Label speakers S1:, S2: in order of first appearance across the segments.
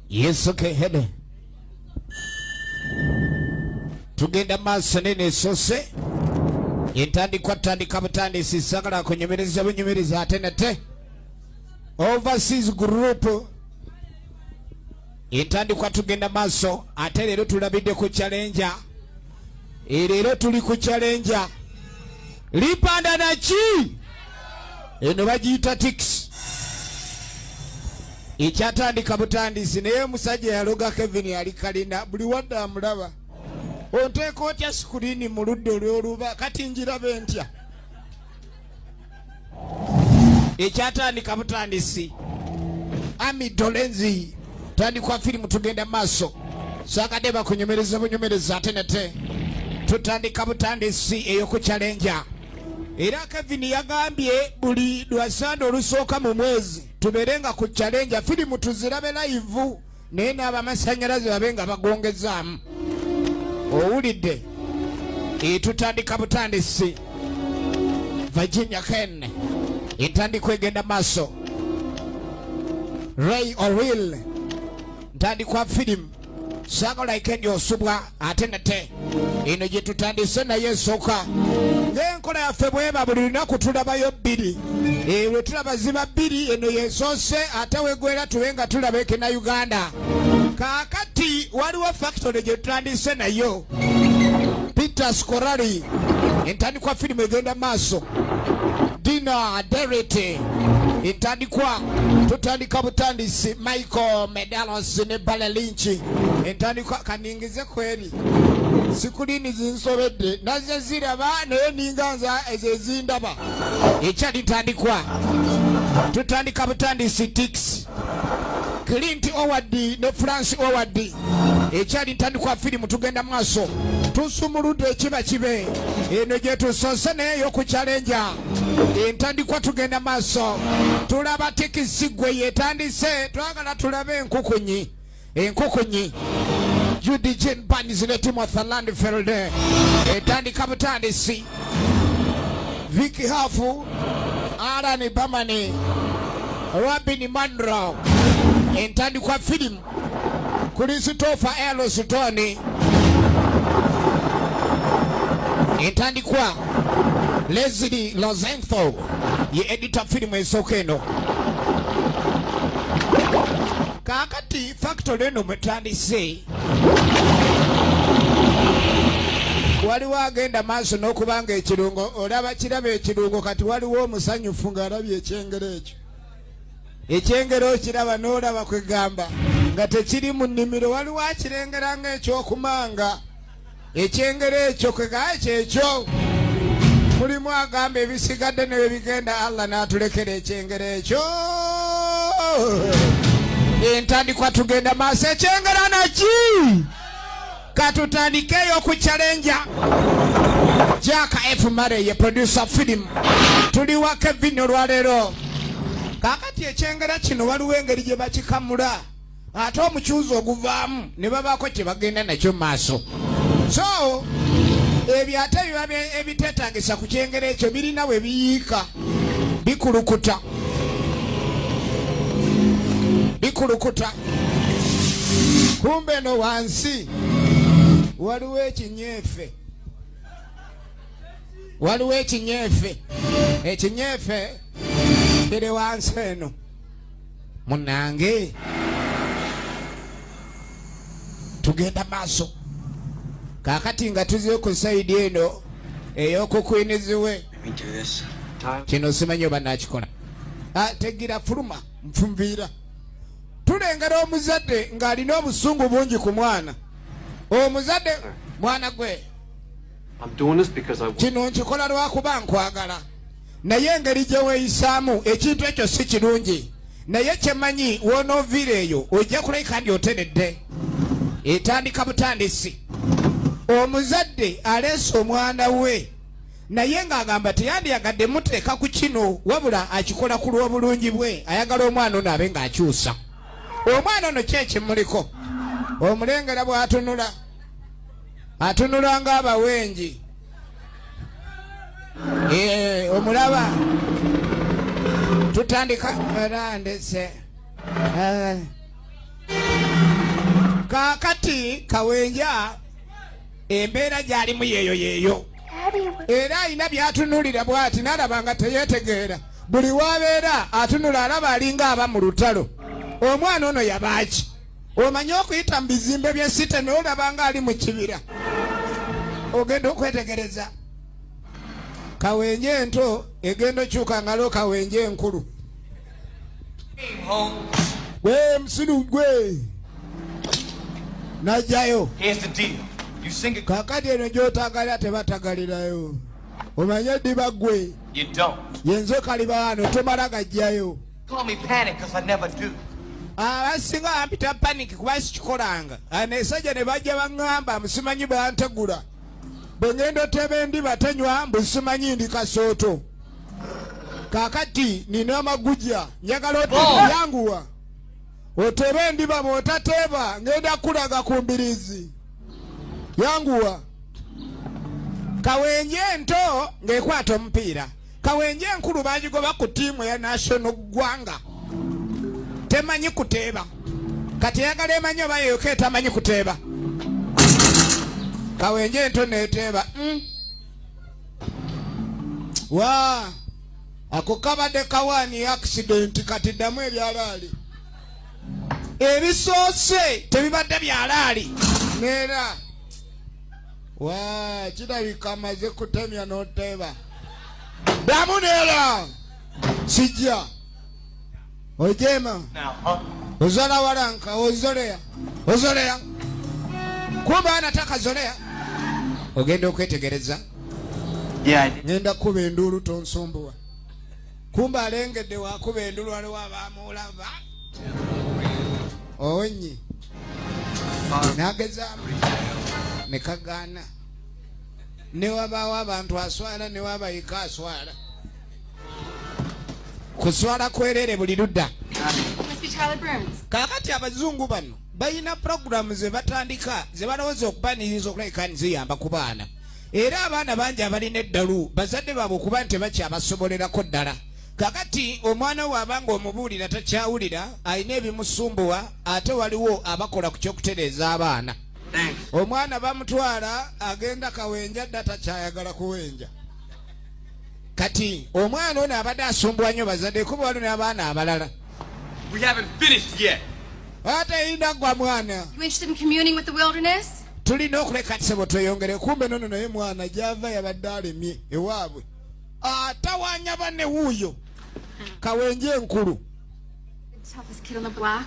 S1: Yes, okay, head. Tugenda maaso nene sose. Intandikwa tandika butandisi sagala kunyumiririza bunyumiriza atenete. Overseas group. Intandikwa tugenda maaso ate leero tulabidde ku challenge. Leero tuli ku challenge. Lipanda na chi. Eno bagiyita Ticks. Ikyatandika butandisi naye musajja yaloga Kevin yali kalina buli wadde amulaba. Onteeka otya screen mu ludde olw'oluba kati njirabe ntya. Ikyatandika butandisi. Ami Dolenzi tandikwa firimu tugenda maaso. Saakadde bakunyumiririza bunyumiriza atenete. Tutandika butandisi eyoku challenge. Era Kevin yagambye buli lwasande olusooka mu mwezi tuberenga ku challenge firimu tuzirabe live naye n'abamasanyalaze babenga bagongezaamu. Owulidde tutandika butandisi. Virginia Ken intandikwa egenda maaso. Ray O'Reilly ntandikwa firimu saagala ikenya osubwa atenete. Eno gye tutandise naye esooka ng'enkola yaffe bweba buli lunaku tulabayo bbiri. Lwe tulaba ziba bbiri eno yesoose ate wegwera tubenga tulaba ekena Uganda. Kaakati waliwo factory gye tutandise nayo. Peter Scorari entandikwa firimu egenda maaso. Dina Derete entandikwa tutandika butandisi. Michael Medalos ne Bale Lynch entandikwa kaningize kweri sikulini zinsobedde naze ziraba naye ninganza ezezindaba. Ekyali ntandikwa tutandika butandisi Ticks. Clint Howard ne France Howard ekyali ntandikwa firimu tugenda maaso. Tusumuludde ekiba kibe eno gye tusoose naye y'oku challenge. Entandikwa tugenda maaso. Tulaba Ticks gwe yetandise twagala tulabe enkukunyi. Enkukunyi Judy Jane Barnes ne Timothy Landfield entandika butandisi. Vicky Hafu Alan Bamani Robin Monroe entandikwa firimu. Christopher L. Stone entandikwa. Leslie Lozenzo ye editor firimu esooka eno. Kaakati factory eno mwetandise waliwo agenda maaso n'okubanga ekirungo olaba kiraba ekirungo kati waliwo omusanyufu ng'alabye ekyengero ekyo. Ekyengero okiraba n'olaba kwegamba nga tekiri mu nnimiro waliwo akirengera ng'ekyokumanga. Ekyengero ekyo kwegaya kyekyo. Mulimu agamba ebisigadde ne bwe bigenda Allah n'atulekera ekyengero ekyo. Entandikwa tugenda maaso ekyengera naki. Katutandikeyo ku challenge. Jack F. Murray ye producer film. Tuli wa Kevin olwaleero. Kaakati ekyengera kino waliwo engeri gye bakikamula ate omukyuzi oguvaamu ne babaako kye bagenda nakyo maaso. So ebyo ate biba ebiteetaagisa ku kyengera ekyo birina we biyiika bikulukuta. Bikulukuta. Kumbe no wansi waliwo ekinyeefe. Waliwo ekinyeefe. Ekinyeefe kiri wansi eno. Munange tugenda maaso. Kaakati nga tuziyo ku saidi eno ey'okukwiniziwe. Kino simanyi oba nakikola. Tegira fuluma nfunviira. Tulengera omuzadde ng'alina obusungu bungi ku mwana. Omuzadde mwana gwe. Kino nkikola lwakuba nkwagala. Naye engeri gye weeyisaamu ekintu ekyo si kirungi. Naye kyemanyi wonooviira eyo ojja kulabika ndi oteredde. Etandika butandisi. Omuzadde aleese omwana we naye ng'agamba teyandiyagadde muteeka ku kino wabula akikola ku lw'obulungi bwe ayagala omwana ono abe ng'akyusa. Omwana ono kyekimuliko. Omulengera bw'atunula atunula ng'abawenji. Omulaba tutandika era ndese Kakati Kawenja embeera gy'alimu yeeyo era alina by'atunulira bw'ati n'alaba teyeetegeera buli w'abeera atunula alaba alinga aba mu lutalo. Omwana ono yabaaki omanyi okuyita mu bizimbe by'ensite n'olaba nga ali mu kibira ogenda okwetegereza. Kawenje ento egenda okyuka ngalo kawenje enkulu. Gwe musiru gwe najjayo. Kakati eno gy'otagalira tebatagalirayo. Omanye ddiba gwe yenzoka liba wano tomala gajjayo. Abasinga bampita paniki kuba sikikolanga. Anesajja ne bajja baŋŋamba musimanyi bantegula. Bwe ngenda oteba endiba tenywa mbu simanyi ndi kasooto. Kakati nina amagujja njagala oteyanguwa. Oteba endiba bw'otateeba ngenda kulaga ku mbirizi. Yanguwa. Kawenje ento ng'ekwata omupiira. Kawenje enkulu bagigoba ku ttiimu eya national ggwanga. Temanyi kuteeba. Kati yagala emanyi oba yeyoka etamanyi kuteeba. Kawenje ento neteeba. Waa ako kabadde kawaani accident kati ddamu ebyalaali. Ebisoose tebibadde byalaali. Neera waa kirabika amaze kutemya n'oteeba. Ddamu neera sijja. Ojema ozola walanka ozoleya kuba anataka zoleya ogenda okwetegereza. Ngenda kuba enduulu tonsumbuwa. Kumba alengedde wakuba enduulu waliwo abaamulaba onyi nagezaamu ne kagaana. Ne wabaawo abantu aswala ne wabayika aswala. Kuswala kwerere buli ludda. Kakati abazungu bano bayina programu ze batandika ze balowooza okubaniriza okulabika nziyamba ku baana. Era abaana bangi abalina eddalu bazadde baabwe okuba nti bakyabasobolerako ddala. Kakati omwana we abanga omubuulira takyawulira alina ebimusumbuwa ate waliwo abakola ku kyokutereeza abaana. Omwana bamutwala agenda kawenja dda takyayagala kuwenja. Kati omwana ono abadde asumbuwa nnyo bazadde kuba waliwo n'abaana abalala.
S2: We haven't finished yet.
S1: Ate inda gwa mwana.
S3: You interested in communing with the wilderness?
S1: Tulina okuleka kisebo tweyongere kumbe nono naye mwana gy'ava yabadde alemye ewaabwe. Atawaanya banne wuuyo. Kawenje enkulu.
S3: The toughest kid on the block.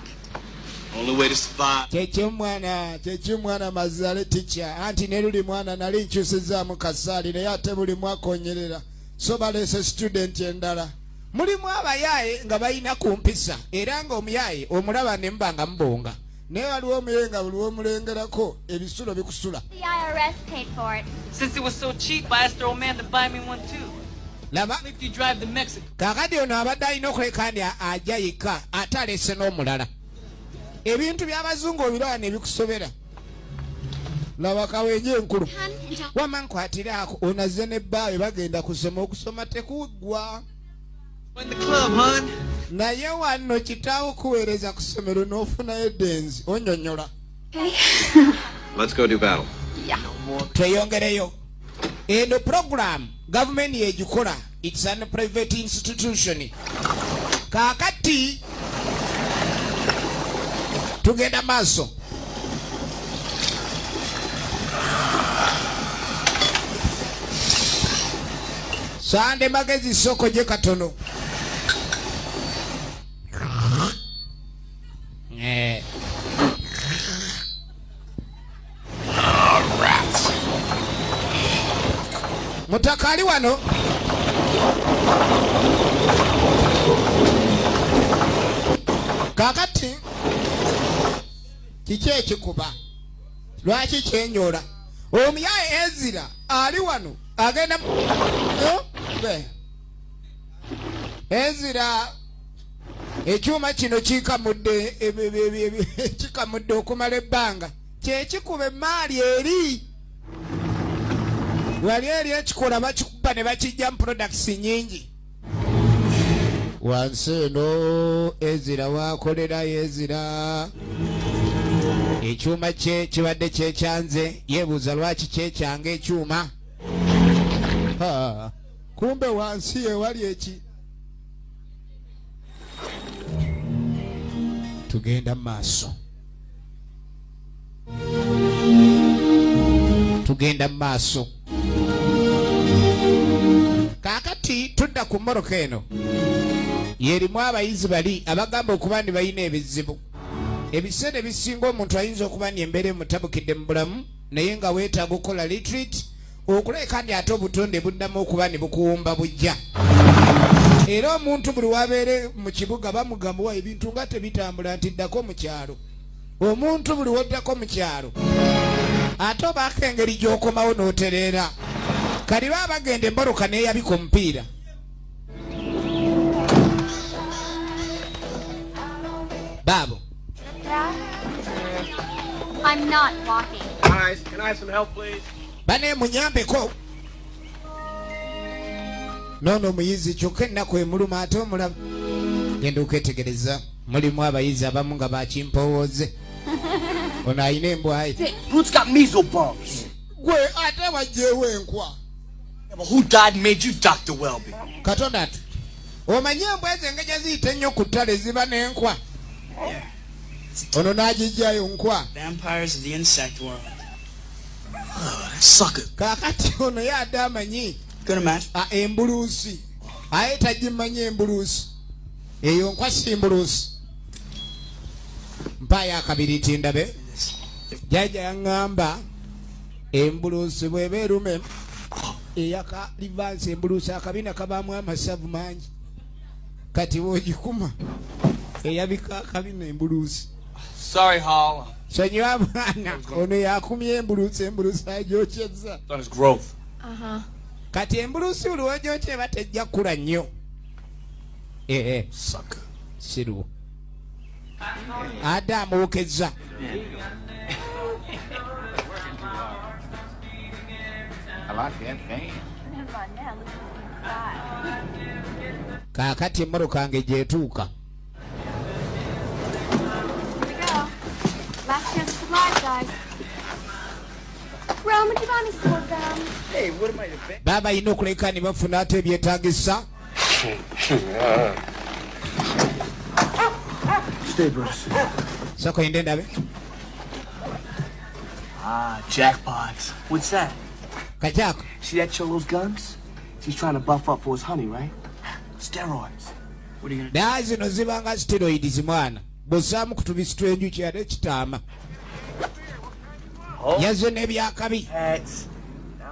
S2: Only way to survive.
S1: Kyeki mwana mazale teacher. Anti ne luli mwana nali nkyusizaamu kasaali naye ate buli mwaka onyerera. So balese student endala. Mulimu abayaaye nga balina kumpisa era ng'omuyaaye omulaba ne mbanga mbonga. Naye waliwo omuyenga buli womulengerako ebisulo bikusula.
S4: The IRS paid for it.
S5: Since it was so cheap, I asked the old man to buy me one too.
S1: Laba.
S5: If you drive to Mexico.
S1: Kakati ono abadde alina okuleka ndi ajja yekka ate alese n'omulala. Ebintu by'abazungu obiraba ne bikusobera. Laba Kawenje enkulu. Wamma nkwatiraako onazze n'ebbaawe bagenda kusoma okusoma tekuggwa.
S5: In the club, hon.
S1: Naye wano kitaawo kuweereza ku ssomero n'ofunayo eddenzi onyonyola.
S2: Let's go do battle.
S1: Tweyongereyo. Eno program government yegikola. It's a private institution. Kakati tugenda maaso. Sande magezi soko je katono. Mutakali wano. Kakati kiki ekikuba lwaki kyenyola omuyaye Ezira ali wano agenda Ezira ekyuma kino kikamudde okumala ebbanga kyekikuba emaali eri wali eri ekikola bakikuba ne bakijja mu products nyingi. Wansi eno Ezira wakolera Ezira ekyuma kye kibadde kyekyanze yeebuuza lwaki kyekyanga ekyuma. Kumbe wansi ewali eki. Tugenda maaso. Tugenda maaso. Kaakati tudda ku mmoroka eno. Yerimu abayizi bali abagamba okuba ndi balina ebizibu. Ebiseera ebisinga omuntu ayinza okuba ndi embeera emutabukidde mu bulamu naye nga weetaaga okukola retreat okuleka ndi ate obutonde buddamu okuba ne bukuwumba bujja. Era omuntu buli wabeere mu kibuga bamugamba ebintu nga tebitambula nti ddako mu kyalo. Omuntu buli woddako mu kyalo ate obaako engeri gy'okomawo n'otereera. Kali baba bagenda emboroka n'eyabika omupiira. Babo.
S4: I'm not walking.
S2: Guys, can I have some help, please?
S1: Bane munyambeko. Nono muyizi kyokka ennaku emuluma ate omulaba. Genda okwetegereza mulimu abayizi abamu nga bakimpowooze. Ono ayina embwayi.
S5: Root's got measles bumps.
S1: Gwe ate wajjeewo enkwa.
S5: Who died and made you Dr. Welby?
S1: Katonda ati. Omanyi embwa ezo engejja ziyita ennyo ku ttale ziba n'enkwa. Ono n'agijjayo nkwa.
S5: Vampires of the insect world. Sucker.
S1: Kaakati ono yadde amanyi.
S5: Good match.
S1: Embuluusi. Aye tagimanyi embuluusi. Eyo nkwa si mbuluusi. Mpaayo akabiri tindabe. Jjajja yaŋŋamba embuluusi bw'eba erume eyaka livansi embuluusi akabina kabaamu amasavu mangi. Kati bw'ogikuma eyabika akabina embuluusi.
S5: Sorry, Hall.
S1: Sonyiwa mwana ono yakumye embuluusi agyokyezza.
S5: That is growth.
S1: Kati embuluusi buli w'ogyokya eba tejja kkula nnyo.
S5: Sucker.
S1: Siruwo. Adde amwokezza.
S2: I like that fan.
S1: Kaakati emmoroka yange gy'etuuka.
S3: Last chance of supplies, guys. Rome, would you buy me some more gum?
S2: Hey, what am I to bet?
S1: Baba alina okuleka ne bafuna ate ebyetaagisa.
S2: Stay, Bruce.
S1: Sako yende ndabe.
S6: Jackpots. What's that?
S1: Kakyako.
S6: See that Cholo's guns? He's trying to buff up for his honey, right? Steroids. What are you gonna do?
S1: Naye zino zibanga steroids mwana. Bw'ossaamu ku tubisi tw'enjuki ate kitaama. Yazze n'ebyakabi.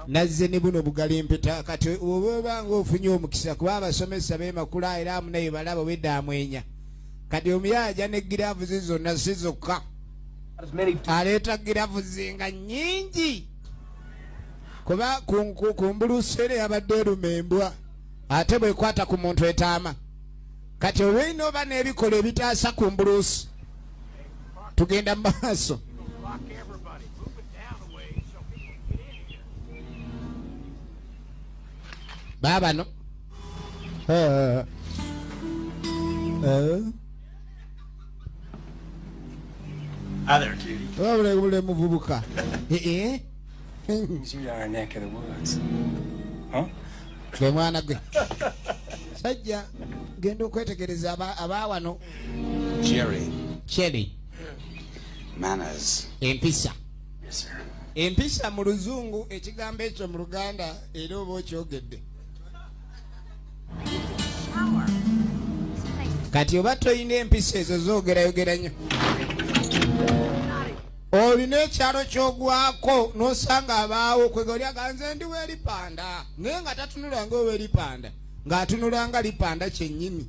S1: Nazze ne buno bugali mpeta kati oba nga ofunye omukisa kuba abasomesa b'emakula era amu naye balaba wedda amwenya. Kati omuyaja ne giraavuzi zonna si zokka. Aleeta giraavuzi nga nnyingi. Kuba ku mbuluusi era yabadde eruma embwa ate bw'ekwata ku muntu etaama. Kati olw'ino oba n'ebikola ebitaasa ku mbuluusi. Tugenda mu maaso. Baba no.
S6: Hi there, cutie.
S1: Wabule muvubuka.
S6: You are our neck of the woods. Huh?
S1: Gwe mwana gwe. Sajja genda okwetegereza abaawano. Cherry.
S2: Manners.
S1: Empisa.
S2: Yes, sir.
S1: Empisa mu luzungu ekigambo ekyo mu Luganda era oba okyogedde. Kati oba toyina empisa ezo zoogerayogera nnyo. Olina ekyalo ky'ogwako n'osanga abaawo kwega oli aganze ndi weeripanda naye nga tatunula nga oweeripanda ng'atunula nga lipanda kyennyini.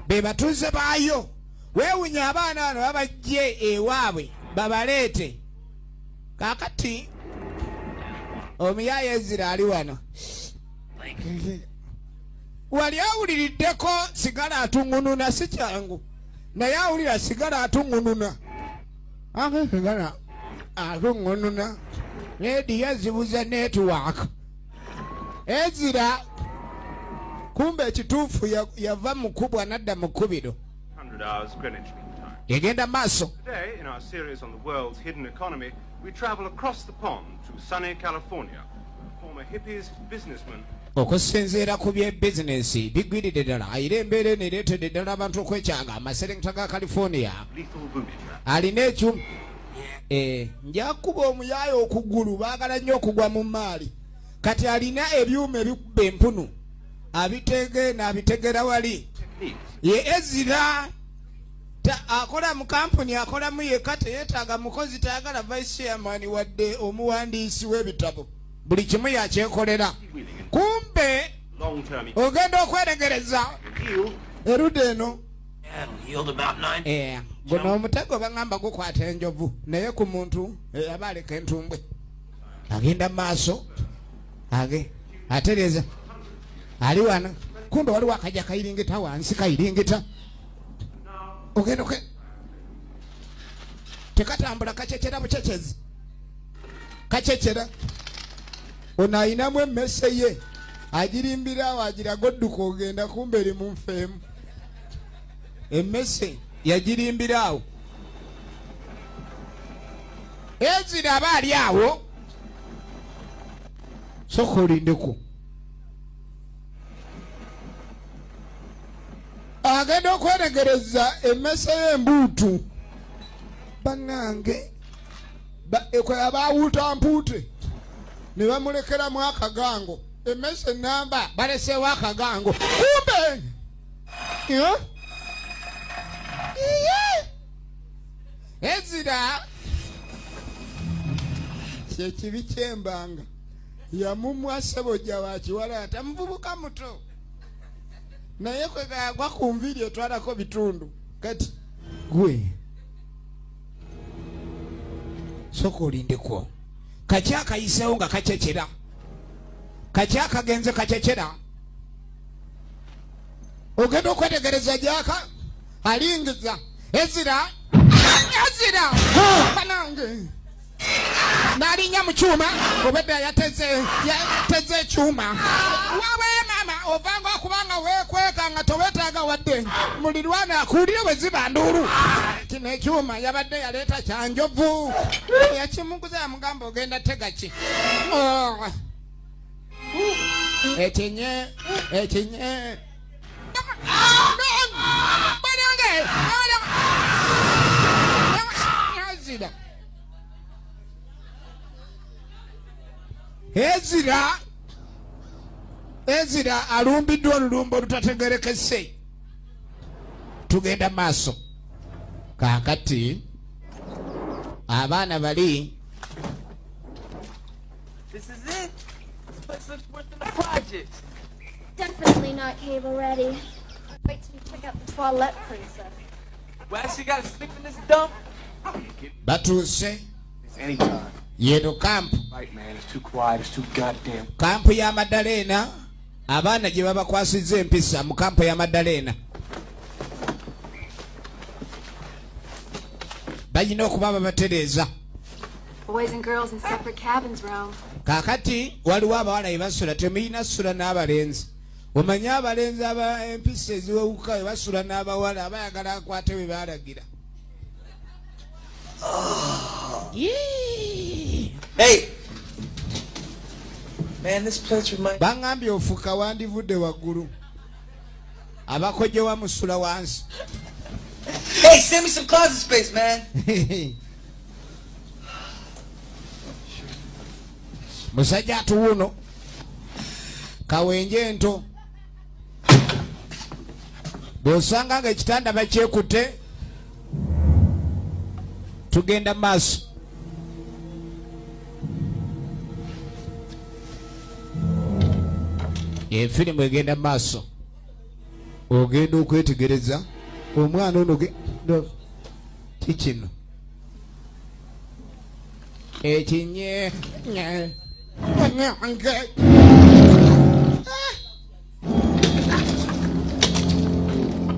S1: Be batuuze baayo weewunya abaana bano babajje ewaabwe babaleete. Kaakati omuyaaya Ezira ali wano. Wali awuliriddeko sigala atungununa si kyangu naye awulira sigala atungununa. Sigala atungununa. Ledi yazibuza network. Ezira kumbe ekituufu yava mukubwa nadda mukubiro
S7: 100 hours Greenwich Mean Time.
S1: yegenda maaso.
S7: Today, in our series on the world's hidden economy, we travel across the pond to sunny California. Former hippies, businessmen.
S1: Okusinziira ku byebizinensi bigwiridde ddala ayira embeera eno ereetedde ddala abantu okwekyanga amaserengeta ga California
S7: Lethal booby trap.
S1: alina ekyuma njakuba omuyaayo okugulu baagala nnyo okugwa mu maali kati alina ebyuma ebikubba empunu abitegera wali ye Ezira akola mu kampuni akolamu yekka teyeetaaga mukozi tayagala vice chairman wadde omuwandiisi w'ebitabo buli kimu yakyekolera kumbe ogenda okweregereza erudde eno guno omutego baŋŋamba gukwata enjovu naye ku muntu aba aleka entumbwe agenda maaso atereeza ali wana kumbe waliwo akajja kayiringita wansi kayiringita ogenda tekatambula kacecera bucecezi kacecera ono ayinamu emmese ye agirimbirawo agiraga odduka ogenda kumbe eri mu nfeemu emmese yagirimbirawo Ezira aba ali awo soka olindeko agenda okweregereza emmese y'embuutu bannange abawuuta mpuute ne bamulekeramu akagango emmese namba baleseewo akagango kumbe Ezira kyekibi kyembanga yamumwa ssebojja wa kiwala atamuvubuka muto naye kwegagwa ku nviiri etwalako bitundu kati gwe soka olindeko kaki akayiseewo nga kacecera kaki akagenze kacecera ogenda okwetegereza gyaka alingiza Ezira banange n'alinnya mu kyuma obedde yateze ekyuma wabaye mama ovanga okubanga weekweka nga toweetaaga wadde mulirwana akuwulire bwe ziba nduulu kino ekyuma yabadde yaleeta kyanjovu yakimuguza yamugamba ogenda tegaki ekinye Ezira alumbiddwa olulumba olutategerekese tugenda maaso kaakati abaana bali
S6: This is it. This place looks worse than the project.
S3: Definitely not cable ready. Wait till you check out the toilet princess.
S6: Why she gotta sleep in this dump?
S1: batuuse
S6: It's anytime.
S1: yeno kampu
S6: Right, man. It's too quiet. It's too goddamn.
S1: kampu ya Madalena abaana gye babakwasizza empisa mu kampu ya Madalena balina okuba babatereeza
S3: Boys and girls in separate cabins roam.
S1: kaakati waliwo abawala ebasula temuyina sula n'abalenzi omanye abalenzi empisa eziwewuka ebasula n'abawala abayagala akwate bwe baalagira
S5: Hey! Man, this place reminds
S1: baŋŋambye ofuka wandivudde waggulu abakojewa musula wansi
S5: Hey, send me some closet space, man!
S1: musajja atuwuno kawenje ento bw'osanga nga ekitanda bakyekutte tugenda maaso efirimu egenda maaso ogenda okwetegereza omwana ono kikino ekinye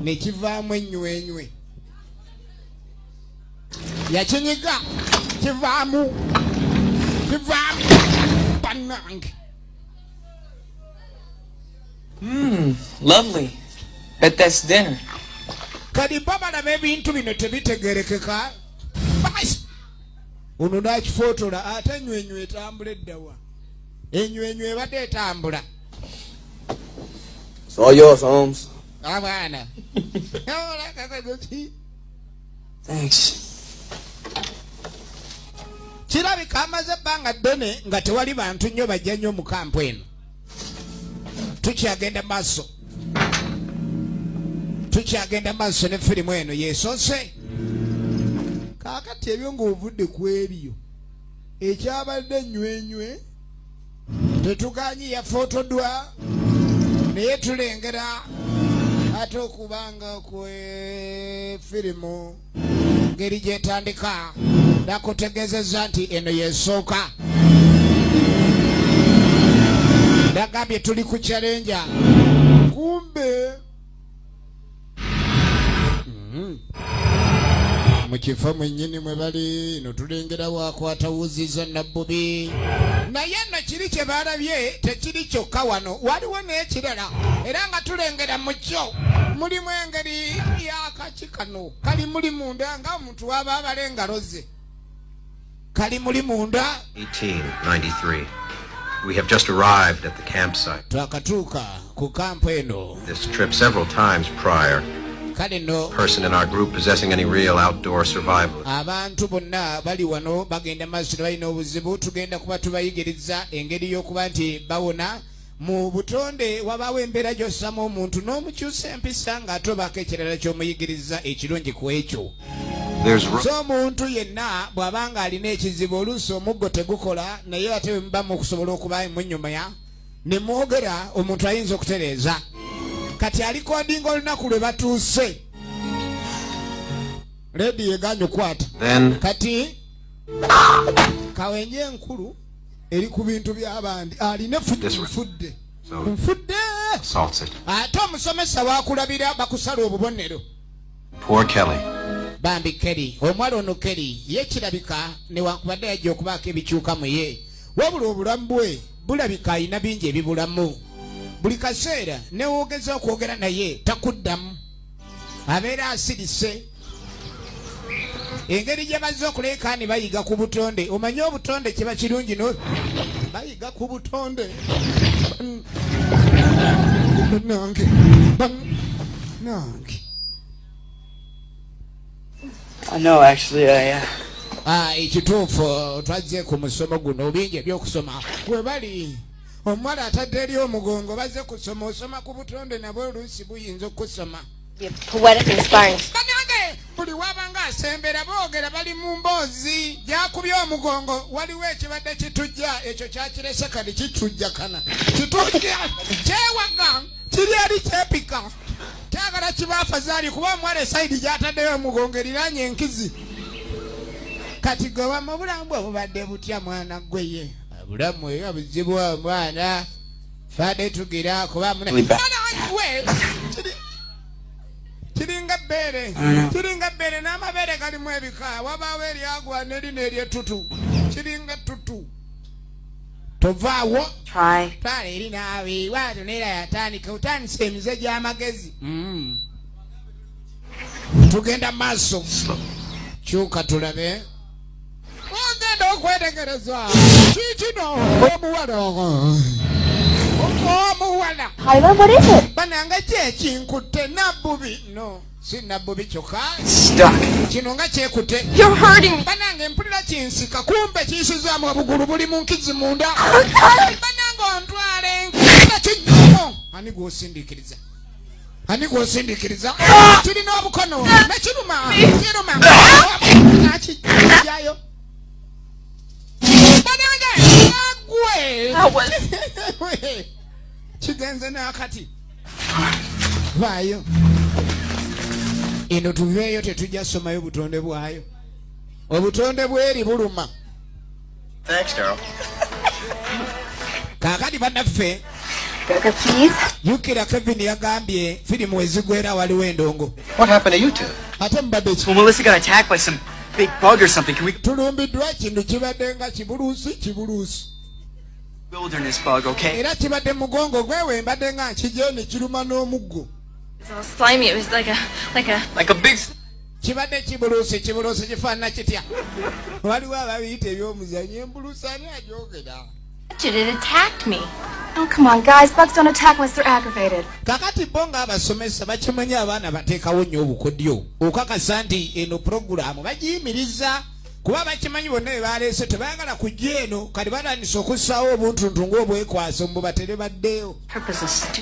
S1: nekivaamu enywenywe yakinyiga kivaamu bannange
S5: Lovely. Bet that's dinner.
S1: Kadi baba na ebintu bino tebitegerekeka. Basi. Ono nakifotola ate nywenywe etambula eddawa. Enywenywe ebadde etambula.
S6: It's all yours, Holmes.
S1: Abaana.
S6: Thanks.
S1: Kirabika amaze ebbanga ddene nga tewali bantu nnyo bajja nnyo mu kampu eno. Tukyagenda maaso. Tukyagenda maaso ne firimu eno yeesose. Kaakati ebyo ng'ovudde ku ebyo. Ekyabadde nywenywe. Tetuganyi yafootodwa. Naye tulengera ate okubanga kwe firimu ngeri gyetandika nakutegezeza nti eno yesooka. Nagambye tuli ku challenge. Kumbe mu kifo mwennyini mwe bali no tulengera waakwata wuzi za nabbubi. Naye nno kiri kye balabye tekiri kyokka wano, waliwo n'ekirala era nga tulengera mu kyo mulimu engeri y'akaki kano kali muli munda nga omuntu waba abala engalo ze. Kali muli munda.
S8: 1893. We have just arrived at the campsite.
S1: Twakatuuka ku kampu eno.
S8: This trip several times prior.
S1: Kale no
S8: Person in our group possessing any real outdoor survival.
S1: Abantu bonna bali wano bagenda maaso balina obuzibu. Tugenda kuba tubayigiriza engeri y'okuba nti bawona mu butonde wabaawo embeera gy'ossamu omuntu n'omukyusa empisa ng'ate obaako ekirala ky'omuyigiriza ekirungi ku ekyo. So omuntu yenna bw'abanga alina ekizibu oluusi omuggo tegukola naye ate muba mukusobola okuba munyumya ne mwogera omuntu ayinza okutereeza. Kati alikodinga olunaku lwe batuuse. Lady eganya okwata. Kati kawenje enkulu eri ku bintu by'abandi alina nfudde. Nfudde. Ate omusomesa waakulabira bakusala obubonero.
S8: Poor Kelly.
S1: Bambi Kelly. Omwala ono Kelly ye kirabika newankubadde yajja okubaako ebikyuka mu ye. Wabula obulamu bwe bulabika alina bingi ebibulamu. Buli kaseera newoogeza okwogera naye takuddamu. Abeera asirise. Engeri gye bazze okuleekaani bayiga ku butonde. Omanye obutonde kiba kirungi no bayiga ku butonde. Nange.
S5: I know, actually,
S1: ekituufu twazze ku musomo guno bingi ebyokusoma we bali. Omwala atadde eri omugongo bazze kusoma osoma ku butonde nabwo oluusi buyinza okusoma.
S3: Poetic inspiring.
S1: Banange buli wabanga asembera boogera bali mu mboozi gyakubye omugongo waliwo ekibadde kitujja ekyo kyakirese kati kitujja kana kitujja kyewaga kiri eri kyepika kyagala kibaafazaali kuba omwala esayidi gyataddeyo omugongo eriraanye enkizi. Kati gwe wama obulamu bwe bubadde butya mwana gweye. Bulamu eyo obuzibu omwana fadde tugira kuba kiringa bbeere n'amabeere galimu ebika wabaawo eryagwa n'erina eryettutu kiringa ttutu. Tovaawo twala eri naawe waato neera yatandika otandisa emize gy'amagezi. Tugenda maaso kyuka tulabe. Ogenda okwetegereza kikino omuwala
S3: Tyler, what is it?
S1: Bananga kyekinkutte nabbubi. No, si nabbubi kyokka.
S5: Stuck.
S1: Kino nga kyekutte.
S3: You're hurting.
S1: Bananga mpulira kinsika kumbe kiyisizaamu obugulu buli mu nkizi munda. Bananga ontwale nkira kijjumo. Ani gw'osindiikiriza? Ani gw'osindiikiriza? Kirina obukono nekiruma. Kiruma. Nakijjayo. Bananga agwe. Kigenze n'akati. Vaayo. Eno tuveeyo tetujja somayo obutonde bwayo. Obutonde bweri buluma.
S8: Thanks, Daryl.
S1: Kaakati bannaffe. Yukira Kevin yagambye firimu ezigwera waliwo endongo.
S8: What happened to you two?
S1: Ate mbadde ki?
S5: Well, Melissa got attacked by some big bug or something. Can we...
S1: Tulumbiddwa kintu kibadde nga kibuluusi.
S5: Wilderness bug, okay?
S1: Era kibadde mugongo gwewe mbadde nga nkijjo ne kiruma n'omuggo.
S3: It's all slimy. It was like a
S5: big...
S1: Kibadde kibuluusi kifaanana kitya. Waliwo ababiyita ebyomuzannyo embuluusi ani agyogera.
S3: It attacked me. Oh, come on, guys. Bugs don't attack unless they're aggravated.
S1: Kakati bo ng'abasomesa bakimanyi abaana bateekawo nnyo obukodyo. Okakasa nti eno puroguramu bagiyimiriza. Kuba bakimanyi bonna bye baleese tebaagala kujja eno kati batandise okussaawo obuntuntu ng'obwekwaso mbu batere baddeyo.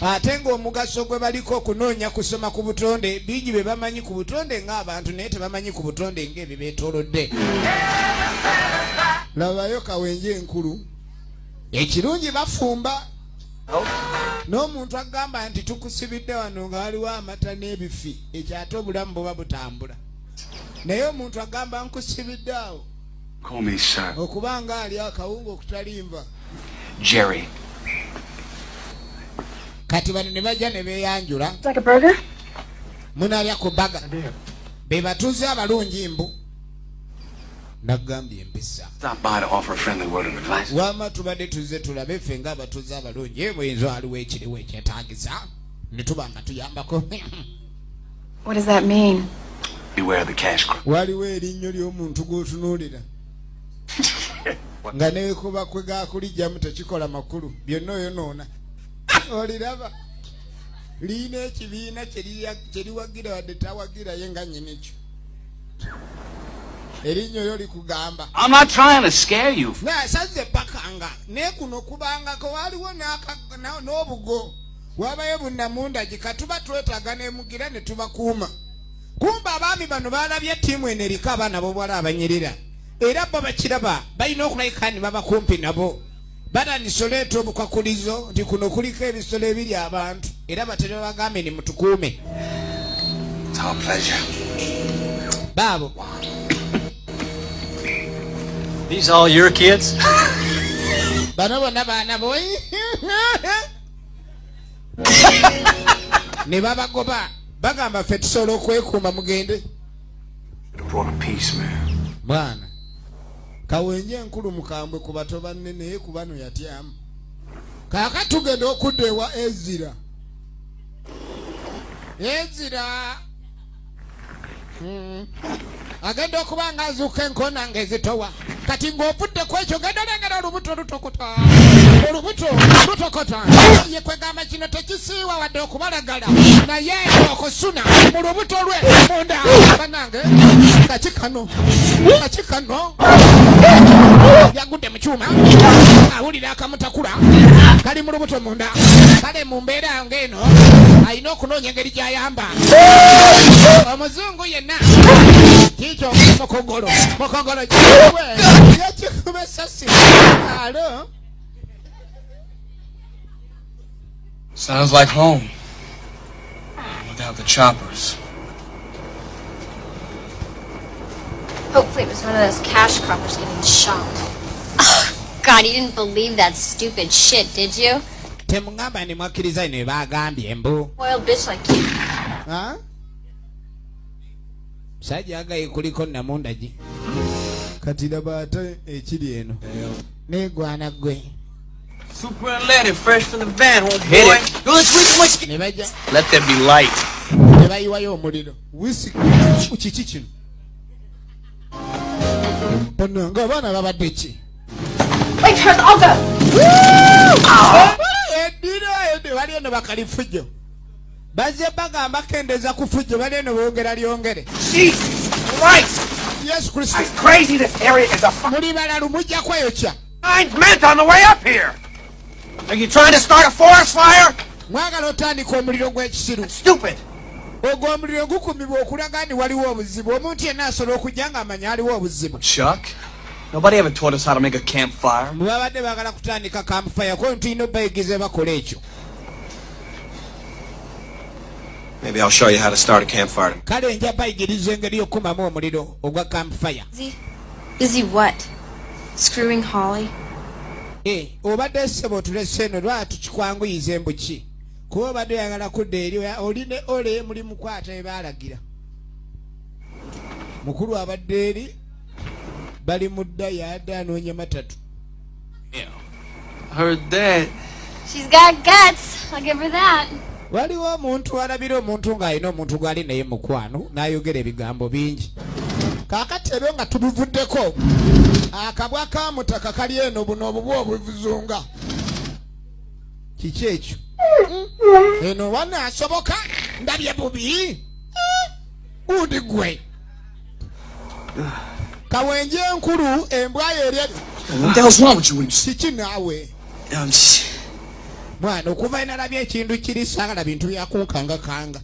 S1: Ate ng'omugaso gwe baliko okunoonya kusoma ku butonde bingi be bamanyi ku butonde ng'abantu naye tebamanyi ku butonde ng'ebyo beetoolodde. Labayo kawenje enkulu. Ekirungi bafumba. N'omuntu agamba nti tukusibidde wano nga waliwo amata n'ebifi ekyate obulamu buba butambula. Naye omuntu agamba nkusibidde awo.
S2: Call me sir.
S1: Okubanga ali akawunga okutalimba.
S2: Jerry.
S1: Kati bano ne bajja ne beeyanjula.
S3: It's like a burger?
S1: Munaalya ku baga. Be batuuze abalungi mbu. Nagambye empisa.
S2: Stop by to offer a friendly word of advice.
S1: Wama tubadde tuzze tulabe ffe ng'abatuuze abalungi ebuyinza waliwo ekiriwo ekyetaagisa ne tuba nga tuyambako.
S3: What does that mean?
S2: Beware the cash crow.
S1: Waliwo erinnyo ly'omuntu gw'otunuulira nga neekuba kwe gaakulijjamu tekikola makulu byonna oyonoona. Oliraba liina ekibiina kyeriwagira wadde tawagira ye nga nnyinekyo. Erinnyo yo likugamba.
S2: I'm not trying to scare you.
S1: Nasaze pakanga naye kuno kubangako waliwo n'obugo wabayo bunnamundagi katuba twetaaga n'emugira ne tubakuuma. Kumba abaami bano balabye ttiimu eno eriko abaana b'obuwala abanyirira era bo bakiraba balina okulayika ni baba kumpi nabo batandise oleeta obukwakulizo nti kuno kuliko ebisolo ebiri abantu era batera bagambe ni mutukuume.
S2: It's our pleasure.
S1: Baabo.
S5: These all your kids?
S1: Bano bonna baana bo. Ne babagoba bagamba ffe tusobola okwekuuma mugende.
S2: Brought a peace, man.
S1: Bwana kawenje enkulu mukambwe ku bato banne naye ku bano yatyamu. Kaaka tugenda okudda ewa Ezira. Agenda okuba nga azuuka enkona ng'ezitowa kati ng'ovudde ku ekyo genda olengera olubuto lutokota. Olubuto lutokota ye kwegamba kino tekisiiwa wadde okubalagala naye okusuna mu lubuto lwe munda banange kakikano yagudde mu kyuma awulira akamutakula kali mu lubuto munda kale mu mbeera ng'eno alina okunoonya engeri gy'ayamba omuzungu yenna kikyo mukogolo kiwe yakikuba esasi. Alo.
S2: Sounds like home. Without the choppers.
S4: Hopefully it was one of those cash croppers getting shot. Oh, God, you didn't believe that stupid shit, did you?
S1: Temungamba ni mwakiriza ino bagambye mbu.
S4: Spoiled bitch like you.
S1: Ha? Sajja agaye kuliko namundagi. Kati laba ate ekiri eno. Negwana gwe.
S5: Super unleaded, fresh from the van, old boy.
S1: Ne bajja.
S5: Let there be light.
S1: Ne bayiwayo omuliro. Wisi kiki kino. Bano nga abaana babadde ki?
S3: Wait, Charles, I'll go.
S1: Edira bali eno bakalifujjo. Bazze bagamba kendeza ku fujjo bali eno boogera lyongere.
S5: Jesus Christ!
S1: Yes, Christ.
S5: That's crazy. This area is a
S1: Muli balalu mujja kweyokya.
S5: Mine's meant on the way up here. Are you trying to start a forest fire?
S1: Mwagala otandika omuliro gw'ekisiru.
S5: Stupid.
S1: Ogwo omuliro gukumibwa okulaga nti waliwo obuzibu. Omuntu yenna asobola okujja ng'amanya aliwo obuzibu.
S5: Chuck? Nobody ever taught us how to make a campfire.
S1: Babadde baagala kutandika campfire ko ntulina obayigize bakola ekyo.
S8: Maybe I'll show you how to start a campfire.
S1: Kale nja bayigiriza engeri y'okukumamu omuliro ogwa campfire.
S3: Is he what? Screwing Holly?
S1: Obadde ssebo otulese eno lwaki tukikwanguyiza embuki. Kuba obadde oyagala kudda eri oli ne ole muli mukwata ebaalagira. Mukulu abadde eri bali mudda yadde anoonya matatu.
S5: Yeah.
S2: heard that.
S4: She's got guts. I'll give her that.
S1: Waliwo omuntu alabira omuntu ng'alina omuntu gwali naye mukwano n'ayogera ebigambo bingi. Kaakati ebyo nga tubivuddeko. Akabwa ka mutaka kali eno buno obubwa obuvuzunga. Kiki ekyo? Eno wana asoboka ndabye bubi. Udi gwe. Kawenje nkulu embwa yerye.
S2: What the hell's wrong with you?
S1: Kiki naawe? Mwana okuva inalabye ekintu kiri saagala bintu byakunkanga.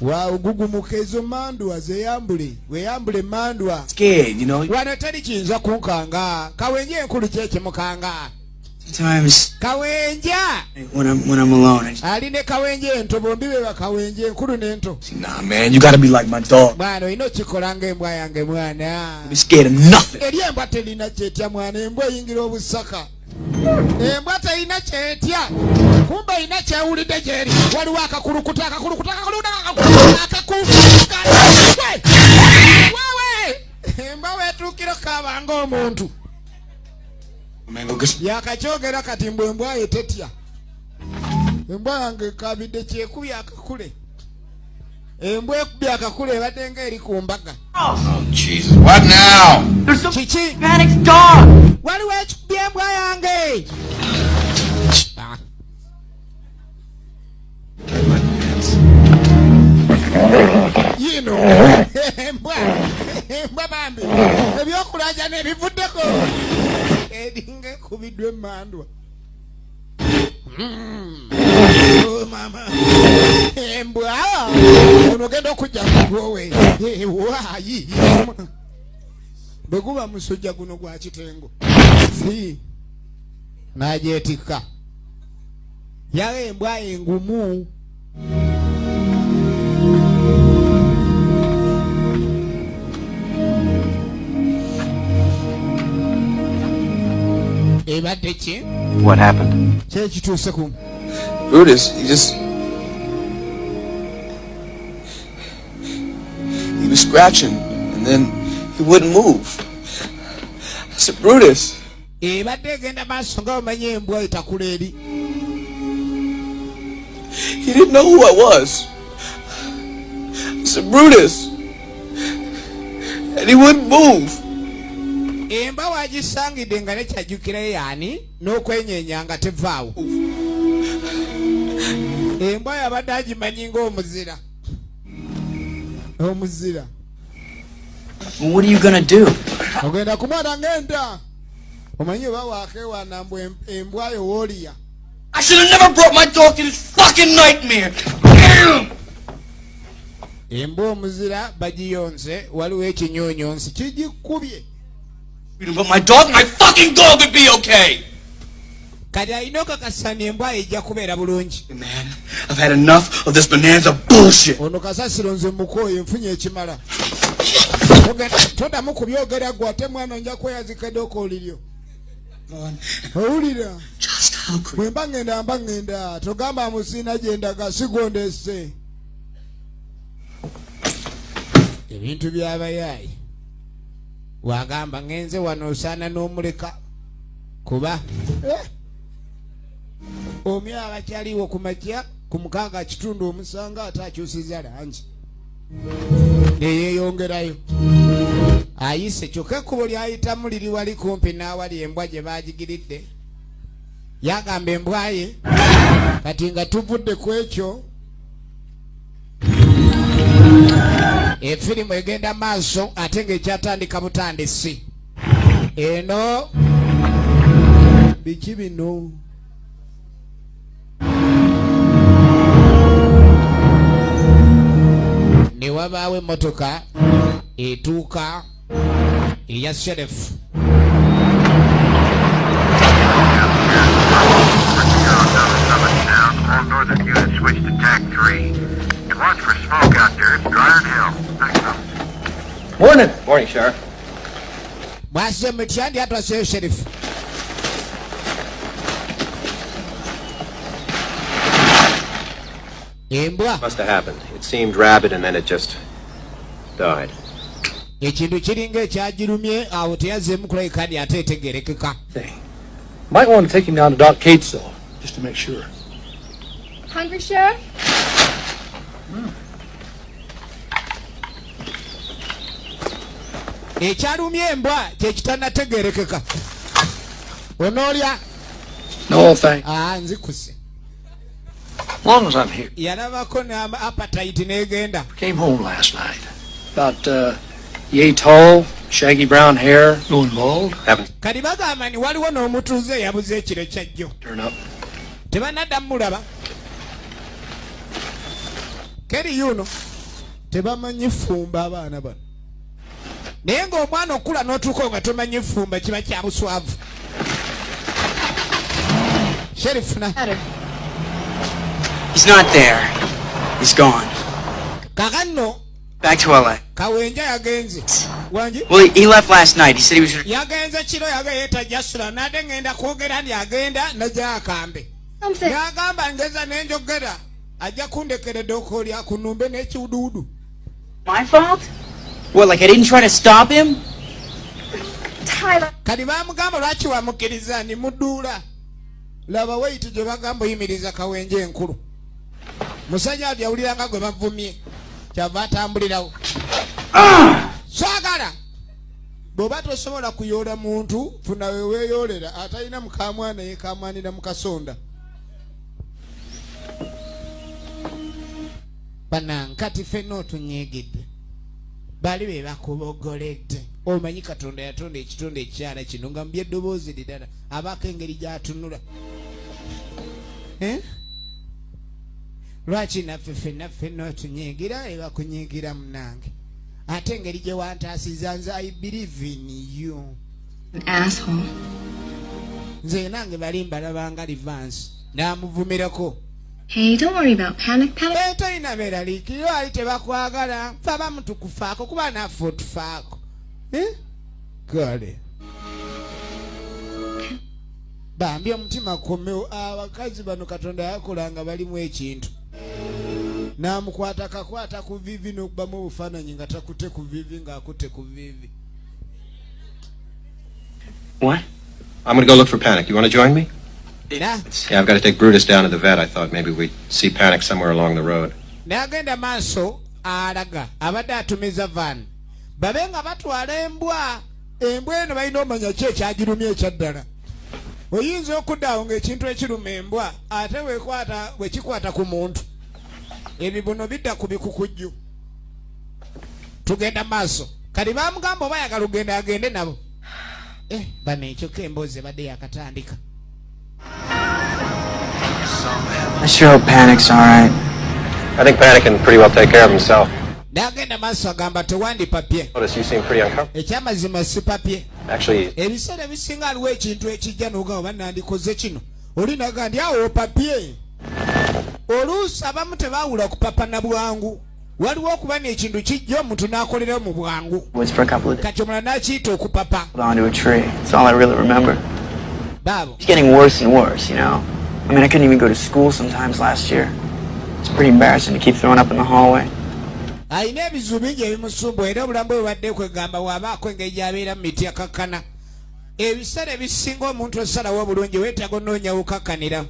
S1: Wow, gugumuka ezo mandwa zeyambule. Weyambule mandwa.
S2: Scared, you know.
S1: Wano teri kiyinza kunkanga. Kawenje enkulu kyeki mukanga.
S2: Sometimes
S1: Kawenja.
S2: when I'm alone.
S1: Ali ne kawenje ento bombi beba kawenje enkulu n'ento.
S2: Nah, man, you gotta be like my dog.
S1: Mwana ino kikolanga embwa yange mwana.
S2: Be scared of nothing.
S1: Eri embwa terina kyetya mwana, embwa eyingira obusaka. Embwa terina kyetya. Kumba ina kyawulidde gyeri. Waliwo akakulukuta. Embwa wetuukiro kabanga omuntu.
S2: Man, go get
S1: Yakakyogera kati mbwe embwa ye tetya. Embwa yange kabidde kyekubi akakule. Embwa ekubye akakule ebadde ng'eri ku mbaga.
S2: Oh, Jesus. What now?
S5: There's some
S1: Kiki?
S5: Hispanic dog.
S1: Waliwo ekikubye embwa yange. Ah. Yino. Embwa bambi. Ebyokulanja n'ebivuddeko. Edinga kubiddwa emmandwa. Oh mama. Embwa. Ono genda okujja kugowe. Waayi. Bwe guba musujja guno gwa kitengo. Si. Najeetika. Yawe embwa engumu.
S2: What happened? Brutus, he was scratching, and then he wouldn't move. I said, Brutus. He didn't know who I was. I said, Brutus. And he wouldn't move.
S1: Emba wagisangidde nga nekyajjukira yani n'okwenyeenya nga tevaawo. Embwa yabadde agimanyi ng'omuzira. Omuzira.
S2: What are you gonna do?
S1: Ogenda kumwana ngenda. Omanyi bawakewana mbwe embwa yo woliya.
S5: I should have never brought my dog to this fucking nightmare.
S1: Embwa omuzira bagiyonze waliwo ekinyonyonsi kigikubye.
S5: But my fucking dog would be okay.
S1: Kati alinoka kasani embwa ejja kubeera bulungi.
S5: Man, I've had enough of this bonanza bullshit.
S1: Ono kasasiro nze mukooye nfunye ekimala. Todamu kubyogera gwe ate mwana nja kweyazika eddooko liryo. Owulira. Bwe mba ngenda togamba musina gye ndaga sigondese. Ebintu by'abayaayi. Wagamba ngenze wano osaana n'omuleka kuba omyala akyaliwo ku makya ku mukaaga kitundu omusanga ate akyusiza langi neyeeyongerayo ayise kyokka ekkubo lyayitamu liri wali kumpi n'awali embwa gye baagigiridde yagamba embwa ye kati nga tuvudde ku ekyo efirimu egenda maaso ate ng'ekyatandika butandisi eno biki bino ne wabaawo emmotoka etuuka eya sherefu
S9: all northern units switch to TAC 3. Watch for smoke out there. It's Dryden Hill. Thanks,
S8: Morning. Morning, Sheriff.
S1: mwase mutya ndi atwaseyo sherifu embwa
S8: Must have happened. It seemed rabid and then it just died.
S1: ekintu kiringa ekyagirumye awo teyazeemu kulabika ate etegerekeka
S10: Might want to take him down to Doc Cates, though, just to make sure.
S3: Hungry, Sheriff?
S1: Ekyalumya embwa kyekitanategerekeka. Onoolya?
S10: No, thanks.
S1: Nzikuse.
S10: As long as I'm here.
S1: Yalabako n'appetite n'egenda.
S10: Came home last night. About, yay tall, shaggy brown hair, going bald.
S1: Kati bagamba ni waliwo n'omutuuze yabuze ekiro kyajjo.
S10: Turn up.
S1: Tebanadda mulaba. Keri yuno tebamanyi fumba abaana bano. Naye ng'omwana okula n'otuuka nga tomanyi fumba kiba kya buswavu. Sheriff na.
S11: He's not there. He's gone.
S1: Kakano.
S11: Back to LA.
S1: Kawenja yagenze. Wanji?
S11: Well, he left last night. He said he was...
S1: Yagenze kiro yagayeta jasula nade ngenda kwogera ndi agenda najja akambe. Yagamba ngeza nenjogera. Ajja kundekeredde okolya kunumbe n'ekiwuduwudu.
S11: My fault? What, like I didn't try to stop him?
S3: Tyler.
S1: Kati bamugamba lwaki wamukkiriza ni mudduula. Laba wayiti gye bagamba oyimiriza kawenje enkulu. Musajja ali awuliranga gwe bavumye. Kyava atambulirawo. Saagala. Bw'oba tosobola kuyoola muntu funa we weeyoolera atalina mukamwana yeekamwanira mu kasonda. Banankati ffenna otunyeegedde. Bali be bakubogoledde. Omanyi Katonda yatonda ekitonda ekyala kino nga mbye eddoboozi lidala abaako engeri gy'atunula. Lwaki naffe ffenna otunyeegira eba kunyeegira munange. Ate engeri gye wantaasiza nze I believe in you.
S12: An asshole.
S1: Nze nange bali mbalabanga Livans. N'amuvumirako.
S12: Hey, don't worry about Panic.
S1: Toyina beeraliikiriro ali tebakwagala. Ffe abamu tukufaako kuba naffe otufaako. Kale. Bambi omutima komeo abakazi bano Katonda yakolanga balimu ekintu. N'amukwata kakwata ku vivi n'okubamu obufaananyi nga takute ku vivi ng'akutte ku vivi.
S8: What? I'm going to go look for Panic. You want to join me? Yeah, I've got to take Brutus down to the vet. I thought maybe we'd see Panic somewhere along the road.
S1: N'agenda maaso alaga abadde atumiza van. Babe nga batwala embwa. Embwa eno balina omanya ki ekyagirumya ekyaddala. Oyinza okuddaawo ng'ekintu ekiruma embwa ate wekikwata ku muntu. Ebibuno bidda ku bikukujju. Tugenda maaso. Kati bamugamba oba ayagala ogenda agende nabo. Bano ekyokka emboozi ebadde yakatandika.
S11: I sure hope Panic's alright.
S8: I think Panic can pretty well take care of himself.
S1: N'agenda maaso agamba tewandi papye.
S8: Notice you seem pretty uncomfortable.
S1: Ekyamazima si papye.
S8: Actually,
S1: ebiseera ebisinga aliwo ekintu ekijja n'ogamba oba nandikoze kino. Oli naga ndi awo papye. Oluusi abamu tebaawula ku papa na bwangu. Waliwo okuba n'ekintu kijja omuntu n'akolera mu bwangu. Kati omulala n'akiyita okupapa.
S11: Onto a tree. That's all I really remember.
S1: Babo.
S11: It's getting worse and worse, you know. I mean, I couldn't even go to school sometimes last year. It's pretty embarrassing to keep throwing up in the hallway.
S1: Ayina ebizibu bingi ebimusumbuwa era obulamu bwe bubadde kwegamba waabaako engeri gy'abeera mu miti akakkana. Ebiseera ebisinga omuntu osalawo bulungi weetaaga onoonya wukakkanira.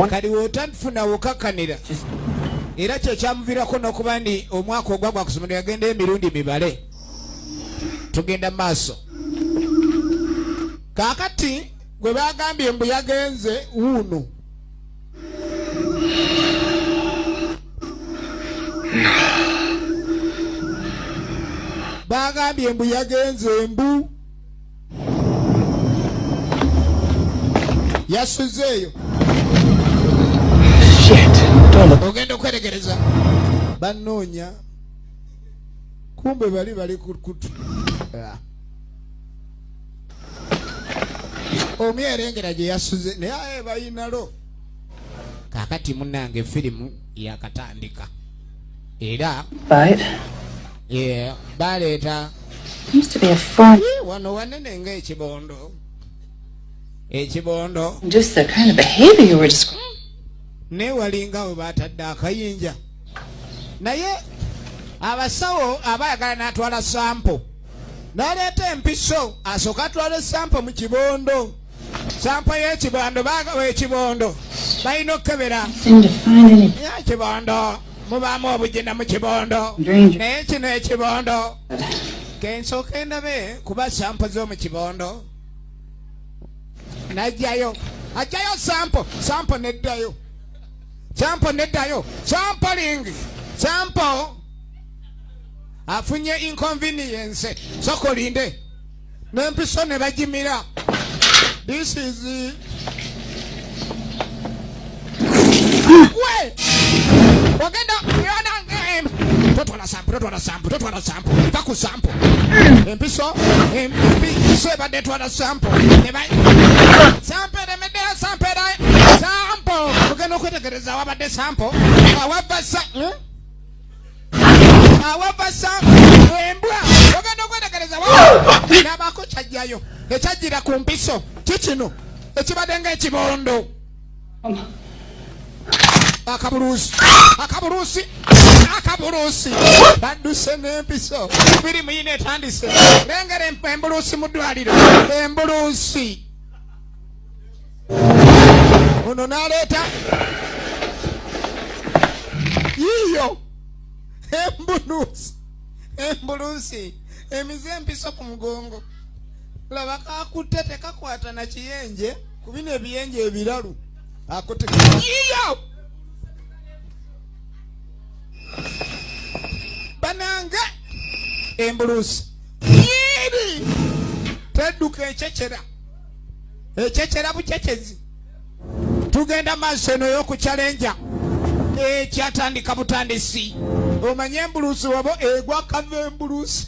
S1: Kati w'otafuna wukakkanira. Era kye kyamuviirako n'okuba ndi omwaka ogwagwa ku ssomero yagenda emirundi mibale. Tugenda mu maaso. Kaakati gwe baagambye mbu yagenze wuuno. Baagambye mbu yagenze embu. Yasuzeeyo. Ogenda okweregereza. Banoonya. Kumbe bali kutu. Omuyerengera gye yasuze naye bayinalo. Kaakati munnange firimu yakatandika. Era baleeta
S12: Used to be a fun.
S1: Wano wanene ng'ekibondo. Ekibondo.
S12: Just the kind of behavior you were describing.
S1: Ne walinga we batadde akayinja. Naye abasawo abayagala n'atwala sampo. N'aleeta empiso asooka atwala sampo mu kibondo. sampo y'ekibondo bagawa ekibondo balina okukebera ekibondo mubaamu obugenda mu kibondo naye kino ekibondo kensooka endabe kuba sampo z'omu kibondo najjayo ajjayo sampo neddayo sampoling sampo afunye inconvenience sokolinde n'empiso ne bagimira. This is we wagenda yana totwala sampo taku sampo empiso ebadde twala sampo sampo remedea sampo ogenda okwetegereza wabadde sampo awavasa embwa ogenda okwetegereza nabako kyajjayo ekyajjira ku mpiso kikino ekibadde ng'ekibondo akabuluusi badduse n'empiso firimu yina etandise lengera embuluusi mu ddwaliro embuluusi ono n'aleeta yiyo embuluusi emize empiso ku mugongo laba kakutte tekakwata na kiyenje ku bino ebiyenje ebiralu akutte yiyo banange embuluusi yiri tedduka ekyekera bukyekezi tugenda maaso eno y'okukyalenja ekyatandika butandisi omanye embuluusi wabo egwa kava embuluusi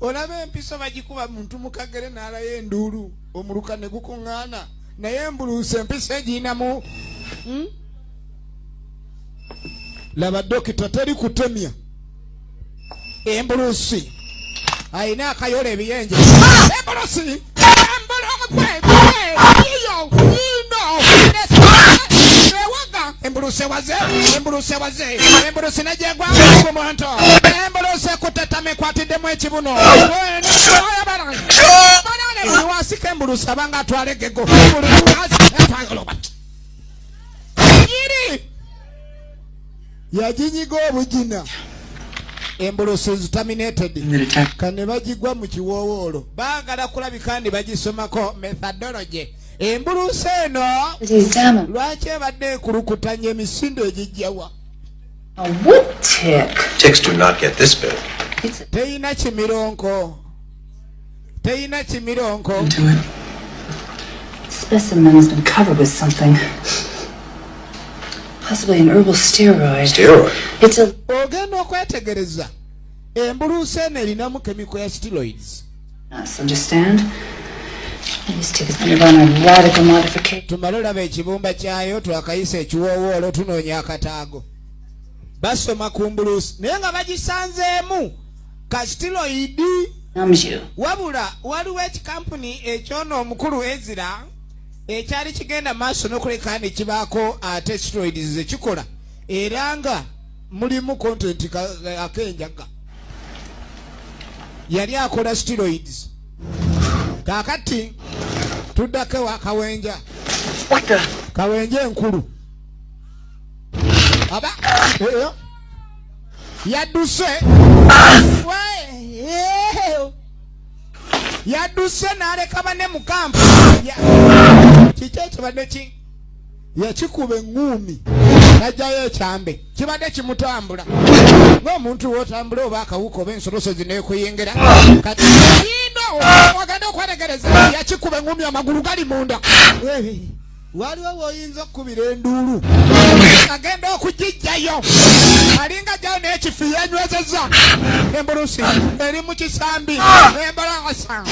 S1: olaba empiso bagikuba muntu mukagere n'alayo enduulu omuluka ne gukuŋŋaana naye embuluusi empiso egiyinamu laba dokita teri kutemya embuluusi ayina akayola ebiyenje embuluusi embuluusi nejegwa kumonto embuluusi kutetame kwatiddemu ekibuno niwasika embuluusi abanga atwala egego iri yaginyiga obugina embuluusi zitaminated kane bagigwa mu kiwoowoolo baagala kulabika ndi bagisomako methodology embuluusi eno lwaki ebadde ekulukutanya emisindo egijjawa
S8: Ticks do not get this big.
S1: Teyina kimironko
S12: Specimen has been covered with something. Possibly an herbal steroid. It's a...
S1: ogenda okwetegereza embuluusi eno erinamu kemiko ya steroids.
S12: Understand? This tick has undergone a radical modification.
S1: Tumale olaba ekibumba kyayo twakayisa ekiwoowoolo tunoonya akataago. Basoma ku mbuluusi naye nga bagisanzeemu ka steroid. Wabula waliwo ekikampuni ekyono omukulu Ezra ekyali kigenda maaso n'okuleka ne kibaako ate steroids zekikola era nga mulimu content akenjaga yali akola steroids. Kakati tuddako wa kawenje enkulu aba yadduse n'aleka banne mu kampu kiki ekibadde ki yakikuba eŋŋuumi najjayo ekyambe kibadde kimutambula ng'omuntu w'otambula oba akawuka oba ensolosozi neekuyingira kati wagenda okwetegereza yakikuba eŋŋuumi amagulu gali munda waliwo woyinza okukubira enduulu agenda okugijjayo alinga jjayo n'ekifu yenywezeza embuluusi eri mu kisambi embalasa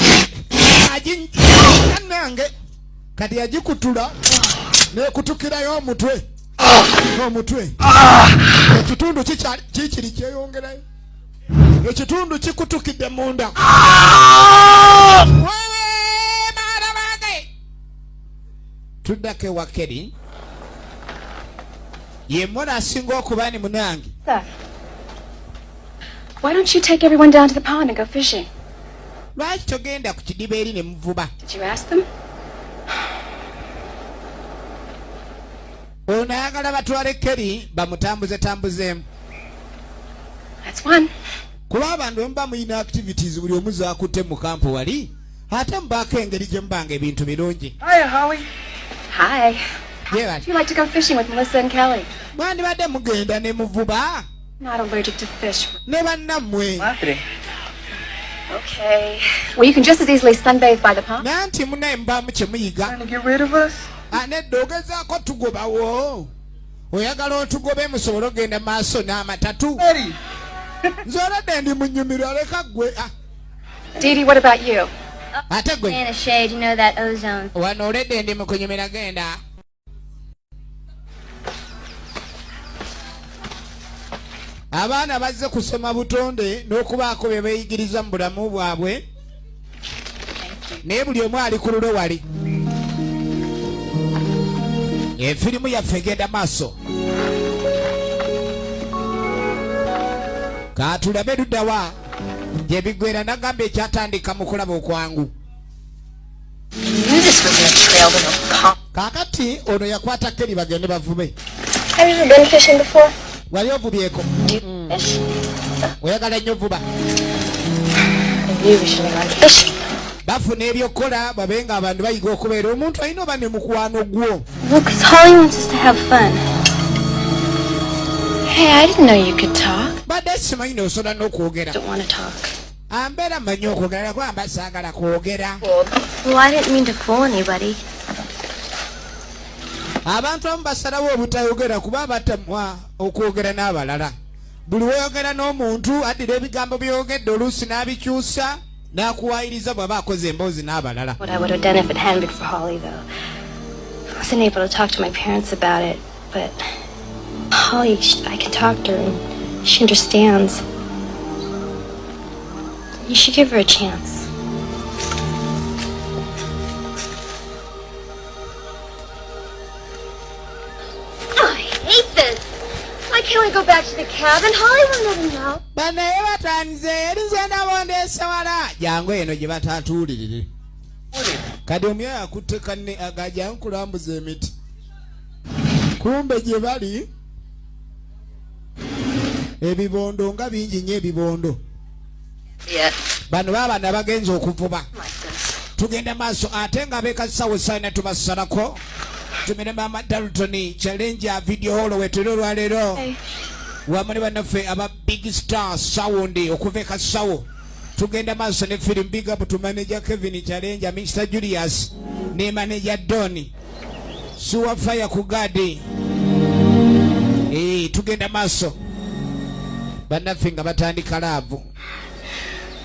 S1: aginange kati yagikutula nekutukirayo omutwe ekitundu kikiri kyeyongerayo ekitundu kikutukidde munda tuddako ewa Keri yemmona asinga okuba ni munange.
S13: Why don't you take everyone down to the pond and go fishing?
S1: Lwaki togenda ku kidiba eri ne muvuba?
S13: Did you ask them?
S1: ono ayagala batwale Kerry bamutambuzeemu.
S13: That's one.
S1: Kuba abantu bwe muyina activities buli omu zaakutte mu kampu wali ate mubaako engeri gye mubanga ebintu birungi.
S6: Hiya, Holly.
S13: Hi.
S1: Yeah,
S13: Would you like to go fishing with Melissa and Kelly?
S1: mwandibadde mugenda ne muvuba
S13: Not allergic to fish.
S1: ne bannammwe.
S13: Okay. Well, you can just as easily sunbathe by the pond.
S1: Nanti munaye mubaamu kye muyiga.
S6: Trying to get rid of us?
S1: Nedda ogezaako tugobawo. Oyagala otugobe musobole ogenda maaso n'amatatu. Nze olwadde ndi mu nnyumiro leka ggwe.
S13: Dee, what about you?
S1: Ate gwe.
S4: In a shade, you know that ozone.
S1: Wano oledde ndi mu kunyumira genda. Abaana bazze kusoma butonde n'okubaako bye beeyigiriza mu bulamu bwabwe. Naye buli omu ali ku lulo wali. Efirimu yaffe egenda maaso. Katulabe luddawa gye biggwera nagamba ekyatandika mu kulaba okwangu. Kaakati ono yakwata Kerry bagende bavube.
S3: Have you ever been fishing before?
S1: Wali ovubyeko? Oyagala nnyo ovuba? Bafuna ebyokukola babe nga abantu bayiga okubeera omuntu alina oba ne mukwano gwo.
S3: Look, Holly wants us to have fun. Hey, I didn't know you could talk.
S1: Badde simanyi n'osobola n'okwogera.
S3: Don't want to talk.
S1: Ambeera mmanyi okwogera kwamba saagala kwogera.
S3: Well, I didn't mean to fool anybody.
S1: Abantu abamu basalawo obutayogera kuba batamwa okwogera n'abalala. Buli weeyogera n'omuntu addira ebigambo by'oyogedde oluusi n'abikyusa n'akuwaayiriza bw'aba akoze emboozi n'abalala.
S3: What I would have done if it hadn't been for Holly, though. I wasn't able to talk to my parents about it, but Holly, I can talk to her and she understands. You should give her a chance.
S4: Why can't we go back to the cabin? Holly will never know.
S1: Banaye batanize erinze nabondeese wala jangu eno gye batatuulirire. Kati omyoyo akutte kanne agajja nkulambuza emiti. Kumbe gye bali ebibondo nga bingi nnyo ebibondo. Bano baabana bagenza okuvuba. Tugenda maaso ate nga beekasawo sayina tubasalako. Tumene Mama Dalton challenge ya video holo wetero olwaleero. Wamane bannaffe aba big star sound okuveka sawo. Tugenda maaso ne film big up to manager Kevin challenge Mr Julius ne manager Doni. Suwa fire ku gadi. Tugenda maaso. Bannaffe nga batandika laavu.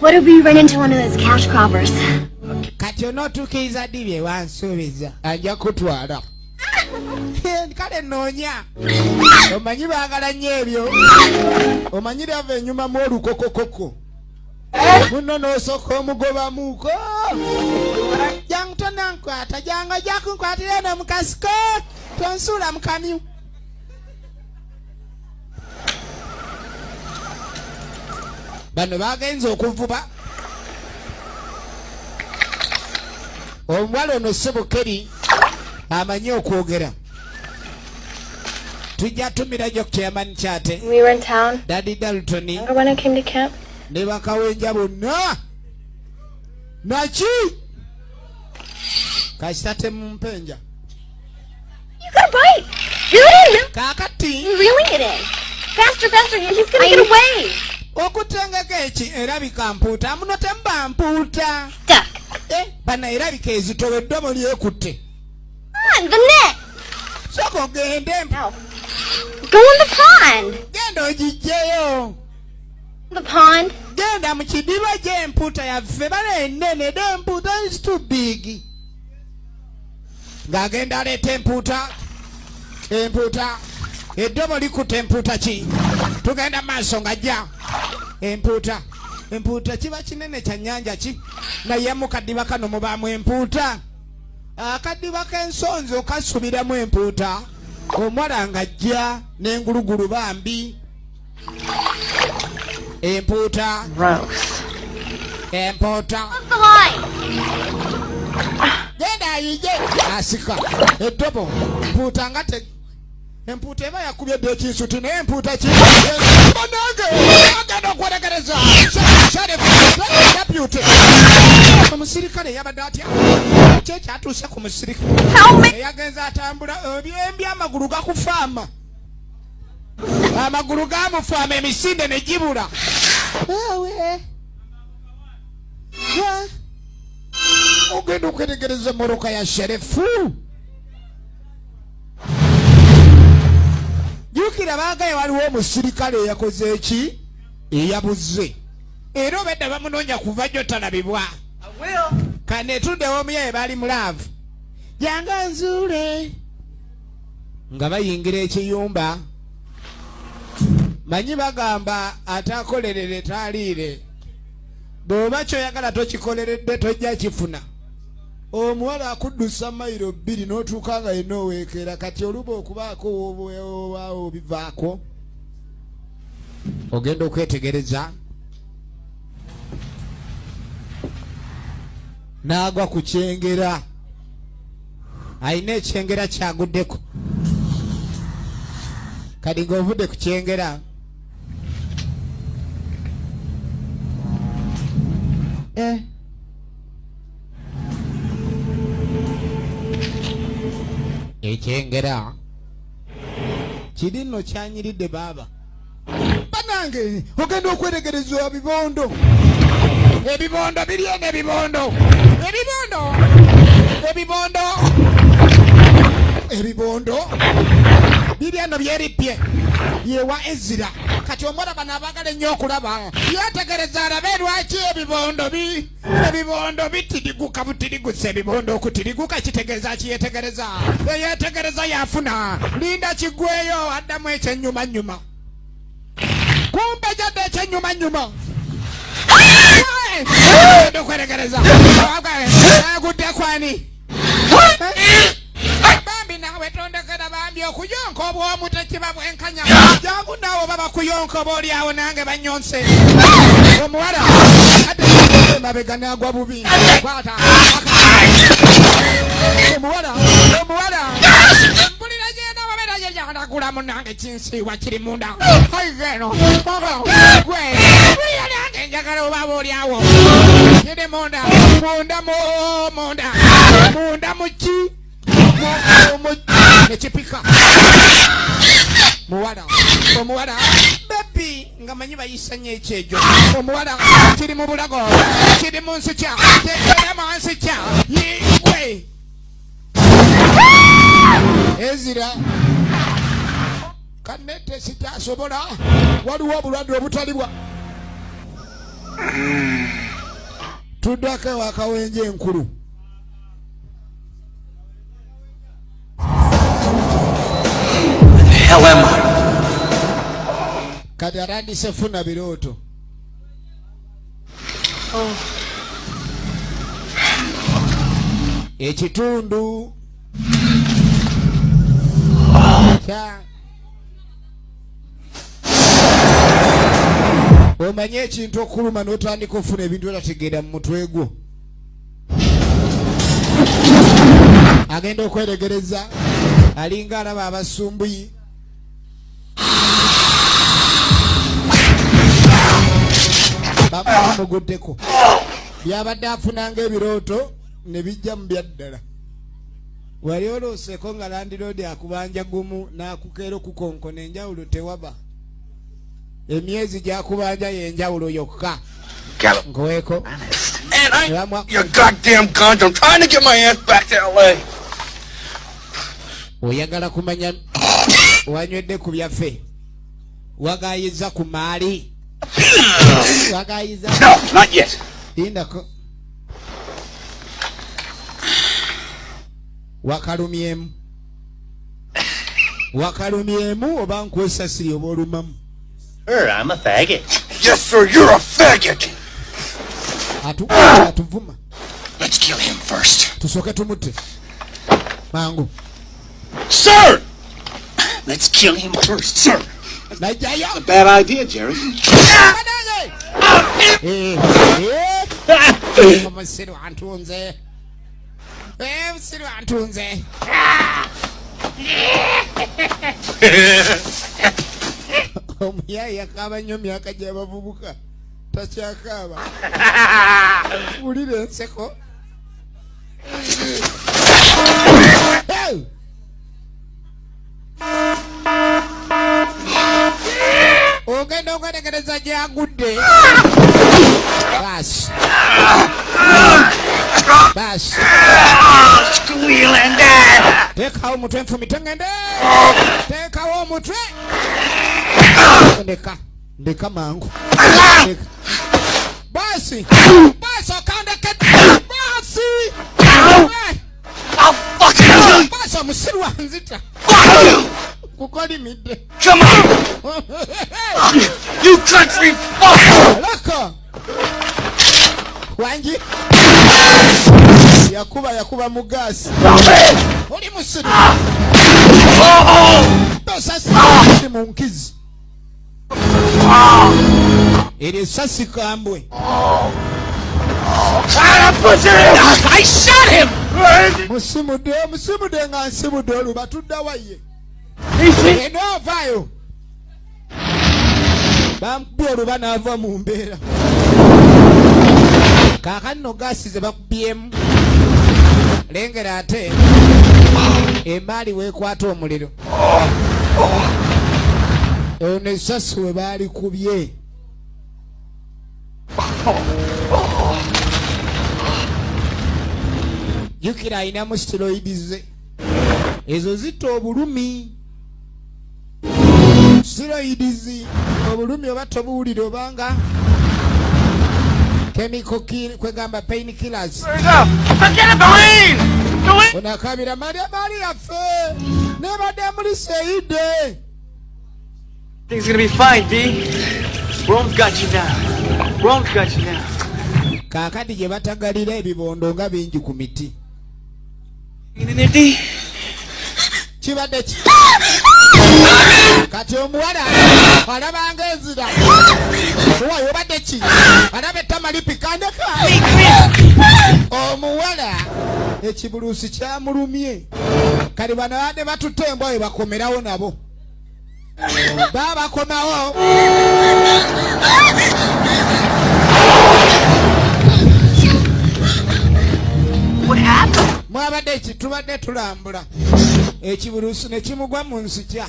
S4: What if we run into one of those cash croppers?
S1: Kati onootuukiriza ddi bye wansuubiza ajja kutwala. Kale noonya omanyi baagala nnyo ebyo omanyi lyava ennyuma mu olukokokoko muno n'osooka omugobamuuko jangu tonankwata jangu ojja kunkwatira eno mu kasiko tonsuula mu kamyu. Bano bagenze okuvuba omuwala ono ssebo Kerry amanyi okwogera. Tujja tumira gyo ku chairman kyate.
S3: We were in town.
S1: Daddy Dalton.
S3: Remember when I came to camp?
S1: Ne bakawenja bonna. Naki? Kastate mu mpenja.
S4: You got a bite. Reel it in.
S1: Kakati.
S4: You're reeling it in. Faster, faster. He's gonna get away.
S1: Okutengeka eki erabika mpuuta muno temba mpuuta.
S4: Stuck.
S1: Bana erabika ezitowe eddobo lyekutte.
S4: On the net.
S1: Soko gende.
S4: No. Go in the pond.
S1: Genda ogijjeyo.
S4: The pond.
S1: Genda mu kidiba gy'empuuta yaffe bana ennene de empuuta is too big. Ng'agenda aleeta empuuta. Empuuta. Eddobo likutte empuuta ki? Tugenda maaso ng'ajja. Empuuta. Empuuta kiba kinene kya nnyanja ki? Naye mu kadiba kano mubaamu empuuta. Akadiba k'ensonzo kasubiramu empuuta. Omuwala ng'ajja n'engulugulu bambi. Empuuta.
S3: Gross.
S1: Empuuta.
S4: Off the line.
S1: Genda ayije. Asika. Eddobo. Empuuta nga te. empuuta eba yakubye dde ekinsuti naye empuuta ki banange agenda okweregereza deputy omusirikale yabadde atya kyekyatuuse ku musirikale eyagenza atambula ebyembi amagulu gakufaama amagulu gamufaama emisinde ne gibula ogenda okweregereza emmotoka ya sherefu jukira baagaye waliwo omusirikale eyakoze eki eyabuze era obedda bamunoonya kuva jjo talabibwa kanetuddewo omuyaye bali mulaavu janga nzuule nga bayingira ekiyumba manyi bagamba ataakolerere taaliire bw'oba kyoyagala tokikoleredde tojja kifuna omuwala akuddusa mayiro 2 n'otuuka nga yenna oweekera kati oluba okubaako obaawo bivaako ogenda okwetegereza n'agwa ku kyengera alina ekyengera kyaguddeko kati ng'ovudde ku kyengera ekyengera kiri nno kyanyiridde baaba banange ogenda okweregereza ebibondo ebibondo biryene ebibondo biryeno byeripye yewa Ezira kati omwana bano abagala ennyo okulaba yetegereza alabe lwaki ebibondo bitiriguka butiriguse ebibondo okutiriguka kitegeeza kiyetegereza eyetegereza yafuna linda kigweyo addamu ekyennyumanyuma kumbe jadde ekyennyumanyuma ndokweregereza agudde kwani bambi nawe tondekera bambi okuyonka obwomu tekiba bwenkanya jangu naawe baba kuyonka oba oliawo nange banyonse omuwala ate mabega nagwa bubi kwata omuwala mpulira genda wabera yejanagula munange kinsiiwa kiri munda aigeno gwe mpulira nange njagala obaba oliawo kiri munda muki ekipika omuwala bebi nga manyi bayisanya ekyejo omuwala kiri mu bulago kiri mu nsikya tekere mu nsikya yigwe Ezira kanete sikyasobola waliwo obulwadde obutalibwa tuddako ewakawenje enkulu kati atandise funa birooto ekitundu omanye ekintu okuluma n'otandika ofuna ebintu etategeera mu mutwe gwo agenda okweregereza alinga alaba abasumbuyi bamuguddeko byabadde afunanga ebirooto ne bijja mu byaddala wali olooseeko nga landiroodi akubanja gumu n'akukeera okukonkona enjawulo tewaba emyezi gyakubanja yenjawulo yokka nkoweeko
S5: Your goddamn guns. I'm trying to get my ass back to LA.
S1: oyagala kumanya wanywedde ku byaffe wagayiza ku maali wagayiza
S5: No, not yet.
S1: lindako wakalumyemu oba nkwesasiri oba olumamu
S5: Sir, I'm a faggot. Yes, sir, you're a faggot.
S1: atuvuma
S5: Let's kill him first.
S1: tusooke tumutte mangu
S5: Sir! Let's kill him first, sir.
S1: najjayo
S5: A bad idea, Jerry.
S1: omusiru antunze Omuyaya akaba nnyo myaka gy'abavubuka takyakaaba. Wulira enseko. Ogenda okwetegereza gy'agudde. Basi. Basi. Teekawo omutwe nfumi tengende. Teekawo omutwe. Ndeka mangu. Basi. Basi okandeke. Basi. Basi omusiru wanzita. Kukolimidde.
S5: Come on! You country fuck!
S1: Laka. Wangi. Yakuba mugasi. Oli musiru. Sasi munkizi. Eri sasi kambwe.
S5: I shot him!
S1: Musimude nga nsimude oluba tuddawa ye. Enovayo. Bamukubye oluba n'ava mu mbeera. Kaakano no gaasi ze bakubyemu. Lengera ate emaali weekwata omuliro. Ono essasi we baalikubye. Jukira ayinamu steroids ze. Ezo zitta obulumi. Steroids obulumi oba tobuwulira obanga chemical kill kwegamba pain killers.
S5: Forget the rain!
S1: Onakabira Maria yaffe nebadde muri seide.
S11: Things gonna be fine, D. Rome's got you now. Rome's got you now.
S1: Kaakati gye batagalira ebibondo nga bingi ku miti. Kibadde ki? Kati omuwala alabanga enzira. Owayo obadde ki? Alaba ettama lipikandeka. Omuwala ekibuluusi kyamulumye. Kali bano badde batutte embwa we bakomerawo nabo. Babakomawo.
S11: What happened?
S1: Mwabadde eki tubadde tulambula. Ekibuluusi ne kimugwa mu nsikya.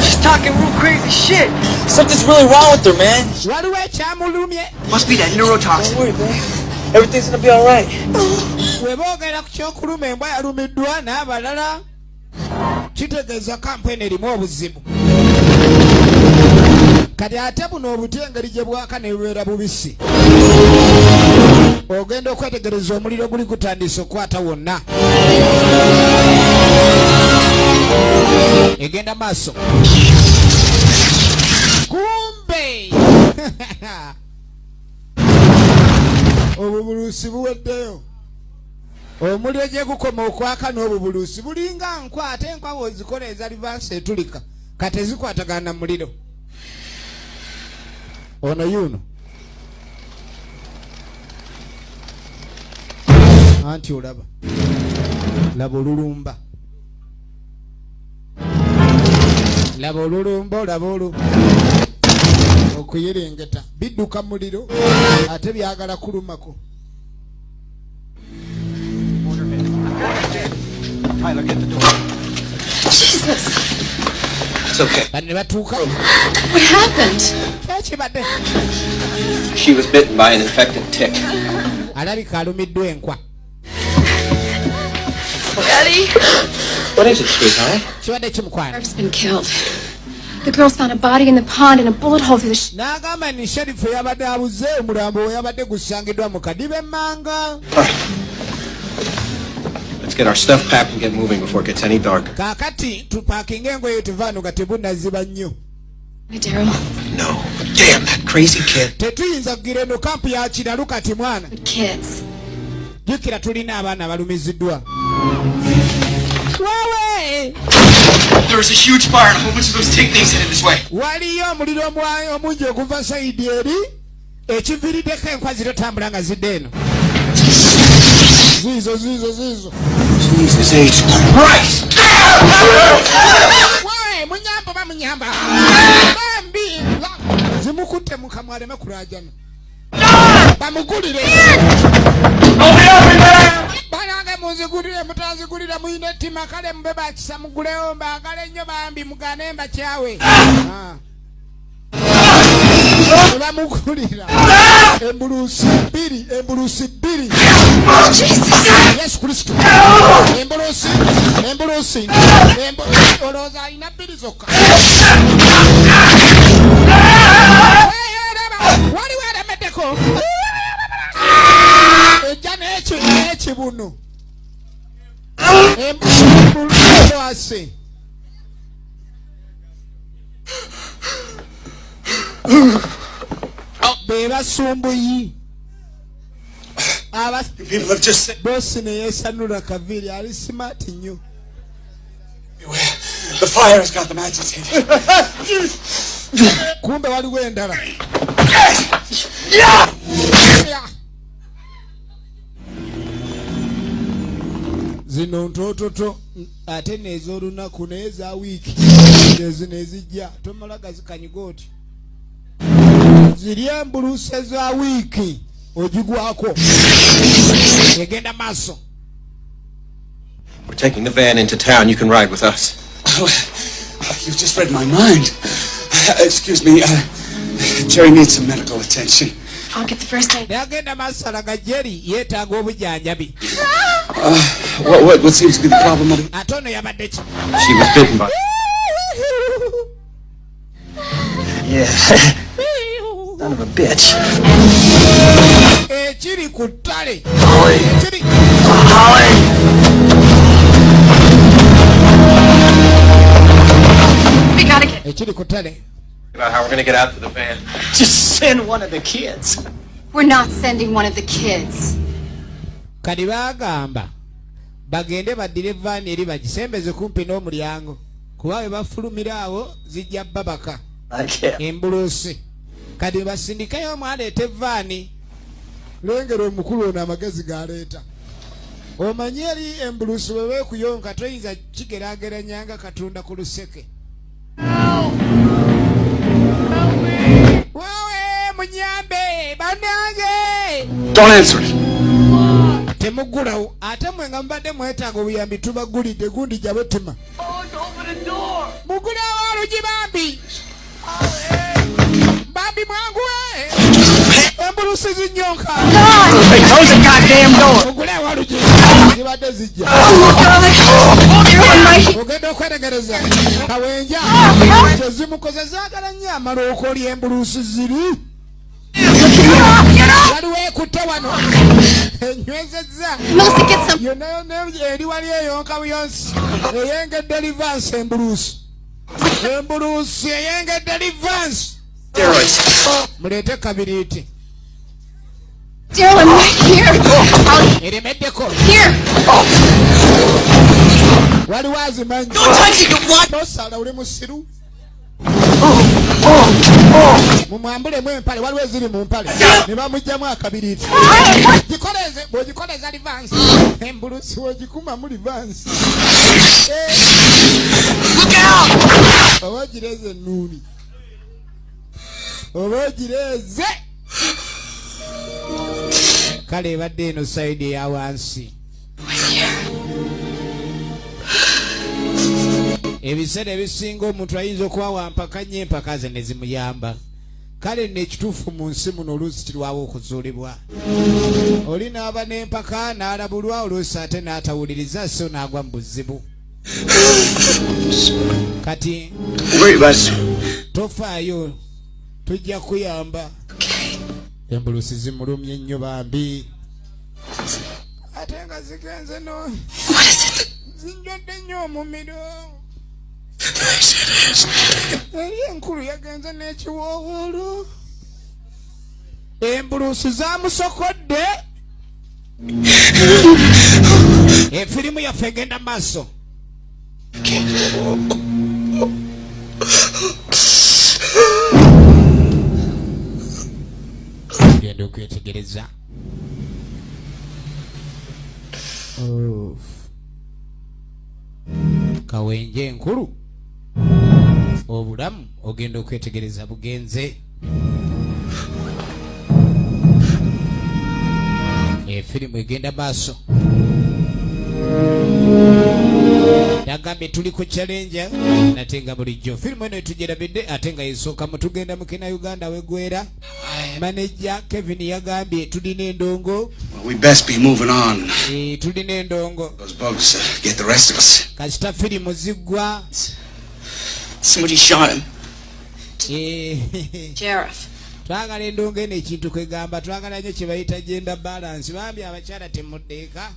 S11: She's talking real crazy shit.
S14: Something's really wrong with her, man.
S1: Waliwo ekyamulumye.
S11: Must be that neurotoxin.
S14: Don't worry, man. Everything's gonna be all right.
S1: We boogera ku kyokuluma embwa yalumiddwa n'abalala. Kitegeeza kampeni erimu obuzibu. Kati ate buno obuti engeri gye bwaka ne bubeera bubisi. Ogenda okwetegereza omuliro guli gutandise okwata wonna. Egenda maaso. Kumbe obubuluusi buweddeyo. Omuliro gye gukoma okwaka n'obubuluusi bulinga nkwa ate enkwa bw'ozikola eza livansi etulika kati ezikwatagana na muliro. Ono yuno anti olaba laba olulumba olaba okuyerengeta bidduka muliro ate byagala kulumako.
S8: Tyler, get the door.
S13: Jesus!
S8: It's okay.
S13: What happened?
S8: She was bitten by an infected tick.
S13: Daddy?
S8: What is it, sweetheart?
S13: Mark's been killed. The girls found a body in the pond and a bullet hole through the
S8: Let's get our stuff packed and get moving before it gets any darker.
S1: Kakati tupakinge engoye tuvanu gatibuna ziba nnyo.
S13: Daryl.
S8: No. Damn that crazy kid.
S1: Tetuyinza kugira eno kampu ya kiralu kati mwana.
S13: Kids.
S1: Jukira tulina abaana balumiziddwa. Wewe!
S5: There was a huge fire and a whole bunch of those tick things headed this way.
S1: Waliyo omuliro omungi okuva sayidi eri ekiviiriddeko enkwa zitambula nga zidde eno. Zizo.
S6: Jesus H. Christ!
S1: Why, munyamba. Bambi. Zimukutte mukamwale makurajana. Bamugulire. Banange muzigulire mutazigulira muyine tima kale mbeba kisa muguleyo mbagale nnyo bambi mugane mba kyawe. Bamugulira. Embulusi bbiri. Yesu Kristo. Embulusi. Oloza ina bbiri zokka. Wali weremeddeko. Ejja n'ekibuno. Embulusi. Bebasumbuyi.
S6: People have just said
S1: Bosi ne yesanula kaviri ali smart nnyo.
S6: the fire has got them agitated.
S1: Kumbe waliwo endala. Zino ntototo ate n'ez'olunaku naye za wiiki zino ezijja tomala gazikanyigooti. Ziri embulusi eza wiiki ogigwako egenda maaso.
S8: We're taking the van into town. You can ride with us.
S6: You've just read my mind. Excuse me, Jerry needs some medical attention.
S13: I'll get the first aid.
S1: Yagenda masala ga Jerry yeetaaga obujanjabi.
S6: What seems to be the problem?
S1: Atono yabadde ki?
S8: She was bitten by...
S11: Yeah. Son of a bitch.
S1: Ekiri ku ttale.
S13: We gotta get.
S1: Ekiri ku ttale.
S8: About how we're going to get out to the van.
S11: Just send one of the kids.
S12: We're not sending one of the kids.
S1: Kati bagamba bagende baddire vaani eri bagisembeze kumpi n'omulyango kuba bwe bafulumira awo zijja babaka embulusi. Kati basindikeyo omwaleeta evaani. Lengera omukulu ono amagezi galeeta. Omanyi eri embulusi bwe beekuyonka toyinza kigeraageranyanga Katonda ku luseke. Wowe munyambe bannange.
S6: Don't answer it.
S1: Temugulawo ate mwe nga mubadde mwetaaga obuyambi tubagulidde gundi jabe tima. Mugulawo olugi bambi. Bambi mwanguwe. Embulusi zinyonka.
S11: Close the goddamn door.
S1: Mugulawo olugi. Zibadde zijja. Ogenda okweregereza kawenja kyezimukoze zaagala nnyo amala okoolya embulusi ziri. Waliwo ekutte wano enywezezza yonna eri wali eyonka buyonsi eyengedde livansi embulusi eyengedde livansi. Muleete kabiriiti eremeddeko waliwo azimanyi tosala oli musiru. Mumwambulemu empale waliwo eziri mu mpale ne bamugjamu akabiriiti. Bw'ogikoleza livansi embulusi wogikumamu livansi oba ogireze ennuuni oba ogireze. Kale ebadde eno sayidi eya wansi. Ebiseera ebisinga omuntu ayinza okuba wampaka nnyo empaka ze ne zimuyamba. Kale nno ekituufu mu nsi muno oluusi kirwawo okuzuulibwa. Oli n'aba n'empaka n'alabulwa oluusi ate n'atawuliriza so n'agwa mu buzibu. Kati tofaayo tujja kuyamba. Embulusi zimulumye nnyo bambi. Ate nga zigenze no zinjodde nnyo omumiro. Eri enkulu yagenze n'ekiwoowoolo. Embulusi zamusokodde. Efirimu yaffe egenda maaso. Genda okwetegereza. kawenje enkulu obulamu ogenda okwetegereza bugenze efirimu egenda maaso yagambye tuli ku challenge nate nga bulijjo firimu eno etugerabidde ate nga yesooka mutugenda mukina Uganda wegwera manager Kevin yagambye tulina endongo.
S6: We best be moving on.
S1: Tulina endongo.
S6: Those bugs get the rest of us.
S1: Kasita firimu ziggwa.
S6: Somebody shot him.
S12: Sheriff.
S1: Twagala endongo eno ekintu kwegamba twagala nnyo kye bayita gender balance bambi abakyala temuddeeka.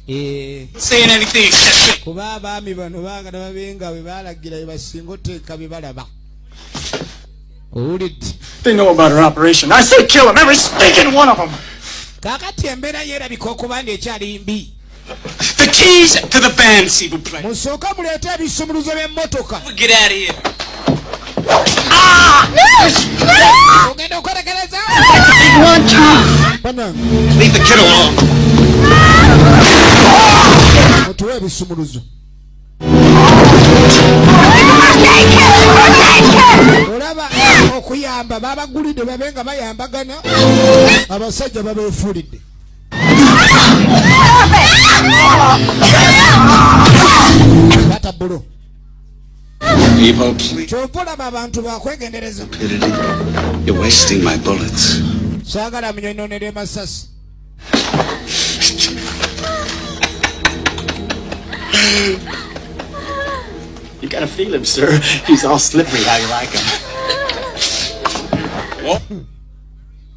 S6: Saying anything except
S1: kuba abaami bano baagala babenga bwe baalagira bye basinga oteeka bye balaba.
S10: They know about our operation. I said kill him, every stinking one of them.
S1: Kakati embeera yeerabika okuba ng'ekyali mbi.
S6: The keys to the van, s'il vous plaît.
S1: Musooka muleete ebisumuluzo by'emmotoka.
S6: Get out of here.
S1: Ogenda okwerekereza?
S6: Leave the kid alone.
S1: Mutuwe ebisumuluzo. Olaba okuyamba babagulidde babenga bayambagana abasajja babeefuulidde. Bata bulo. Kyopolaba abantu bakwegendereza.
S6: You're wasting my bullets.
S1: Saagala munyononere masasi.
S10: You gotta feel him, sir. He's all slippery. How you like him?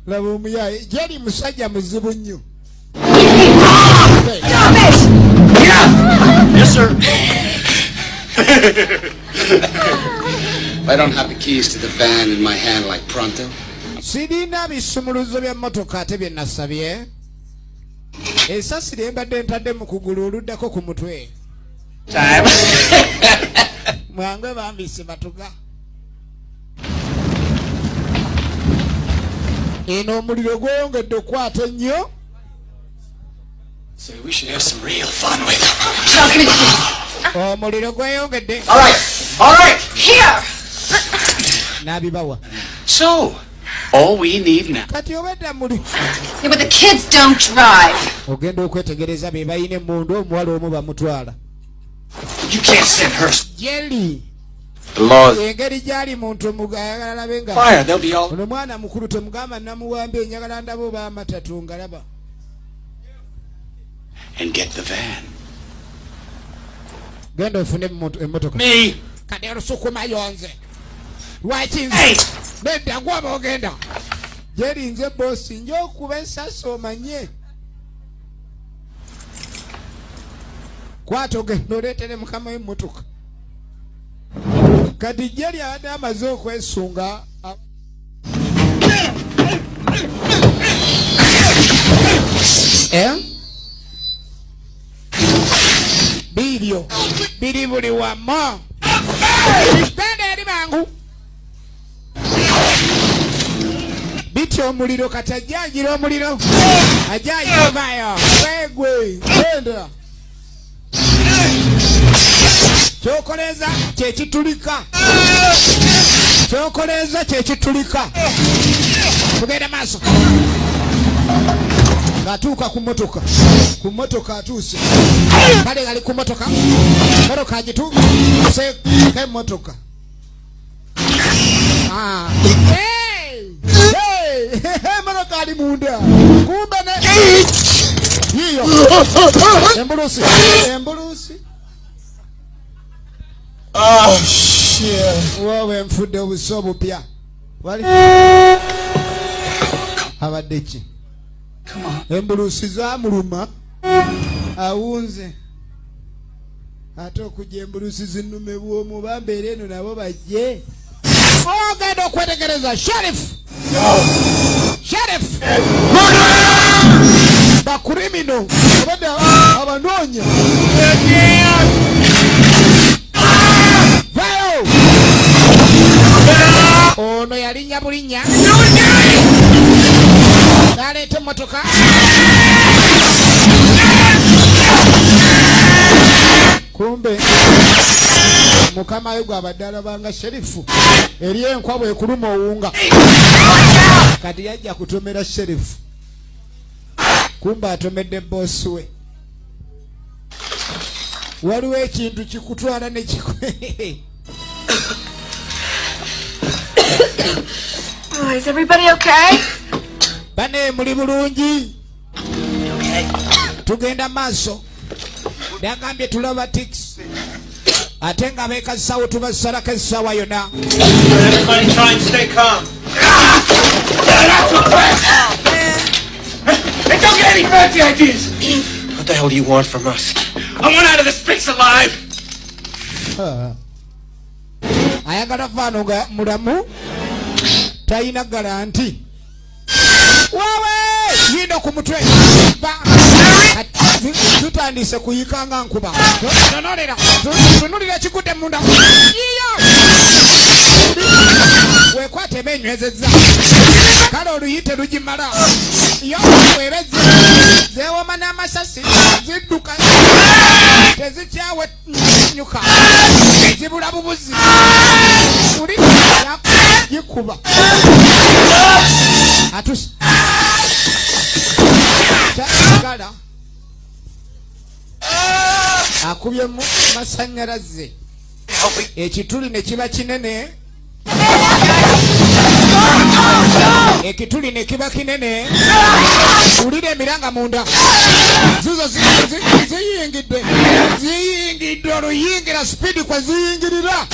S1: Laba omuyaye jeri musajja muzibu nnyo.
S10: Yes, sir.
S6: I don't have the keys to the van in my hand like pronto.
S1: Sirina bisumuluzo by'emmotoka ate bye nasabye. Esasi lyembadde ntadde mu kugulu oluddako ku mutwe. Mwangwe bambise batuga. Eno omuliro gweyongedde okwata ennyo.
S6: So we should have some real fun with him.
S1: Omuliro gweyongedde.
S6: All right,
S12: Here!
S1: N'abibawa.
S6: So, all we need now.
S1: Kati obedda muli.
S12: Yeah, but the kids don't drive.
S1: Ogenda okwetegereza be bayina emmundu omuwala omu bamutwala.
S6: You can't send her.
S1: Jelly.
S6: The laws.
S1: Engeri gyali muntu omugayagala labenga.
S6: Fire, they'll be all.
S1: Ono mwana mukulu temugamba namuwambye njagala ndaba oba amatatu ngalaba.
S6: And get the van.
S1: Genda ofune emmotoka.
S6: Me.
S1: Kati olusuku mayonze. Lwaki nze? Nedda gwaba ogenda. Jeri nze bosi nja okuba ensasi omanye. Kwata ogenda oleetere mukama w'emmotoka. Kati Jeri abadde amaze okwesunga. Bibyo biri buli wamu. Genda eri mangu. Bityo omuliro kati ajjanjira omuliro. Ajjanjira mayo. Wegwe. Genda. Kyokoleza kyekitulika. Kyokoleza kyekitulika. Tugenda maaso. Ng'atuuka ku mmotoka. Ku mmotoka atuuse. Kale gali ku mmotoka. Mmotoka agituuka. Seeka emmotoka. Mmotoka ali munda. Kumbe ne. Yiyo. Embulusi. Embulusi.
S6: Oh, shit.
S1: Wowe nfudde obuso obupya. Wali? Abadde ki? Embulusi zaamuluma awunze ate okujja embulusi zinnume bwomu bambeera eno nabo bajje ogenda okwetegereza Sheriff bakurimino obadde abanoonya vayo ono yalinnya bulinnya naleeta emmotoka mukama we gwabadde alabanga sherifu eri enkwa bwe kuluma owunga kati yajja kutomera sherifu kumba atomedde bosi we waliwo ekintu kikutwala ne
S13: Oh, is everybody okay?
S1: Bane muli bulungi? Okay. Tugenda maaso. Ndagambye tulaba tics. Ate nga beeka sawo tubasalako essaawa yonna.
S5: Everybody try and stay calm. Hey, don't get any fancy ideas!
S8: What the hell do you want from us?
S5: I want out of this place alive!
S1: Ayagala faano nga mulamu tayina garanti. Wawe! Yino ku mutwe. Tutandise kuyikanga nkuba. Tunulira kikutte munda. Wekwate ebenywezezza. Kale oluyite lugimala. Yo webeze. Zeewoma n'amasasi. Zidduka. Tezikyawe nyuka. Zibula bubuzi. Uli yikuba. Atusi. Chakala. Akubye mu masanyalaze. Ekituli ne kiba kinene. Ekituli ne kiba kinene. Ulire emiranga munda. Zuzo ziyingidde. Ziyingidde oluyingira speedi kwa ziyingirira.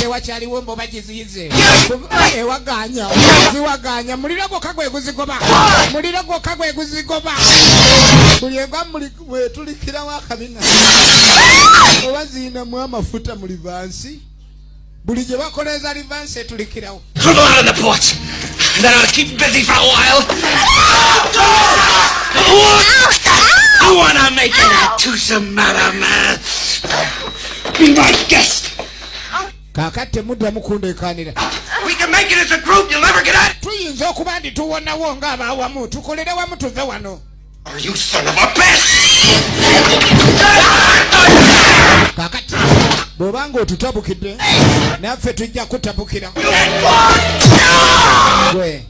S1: Tewakyaliwo emboba giziyize. Ewaganya. Ziwaganya. Muliro gwokka gwe guzigoba. Muliro gwokka gwe guzigoba. Buli eva mwetulikirawo akabina. Oba ziyinamu amafuta mu livansi. Buli gye bakoleza livansi etulikirawo.
S5: Come out on the porch! Then I'll keep busy for a while. I wanna make it a twosome matter, man. Be my guest.
S1: Kakate mudda mukundekanira.
S5: We can make it as a group. You'll never get out.
S1: Tuyinza okuba ndi tuwonawo ng'abaawamu tukolere wamu tuve wano.
S5: Are you son of a bitch?
S1: Kakati bw'obanga otutabukidde naffe tujja kutabukira. Gwe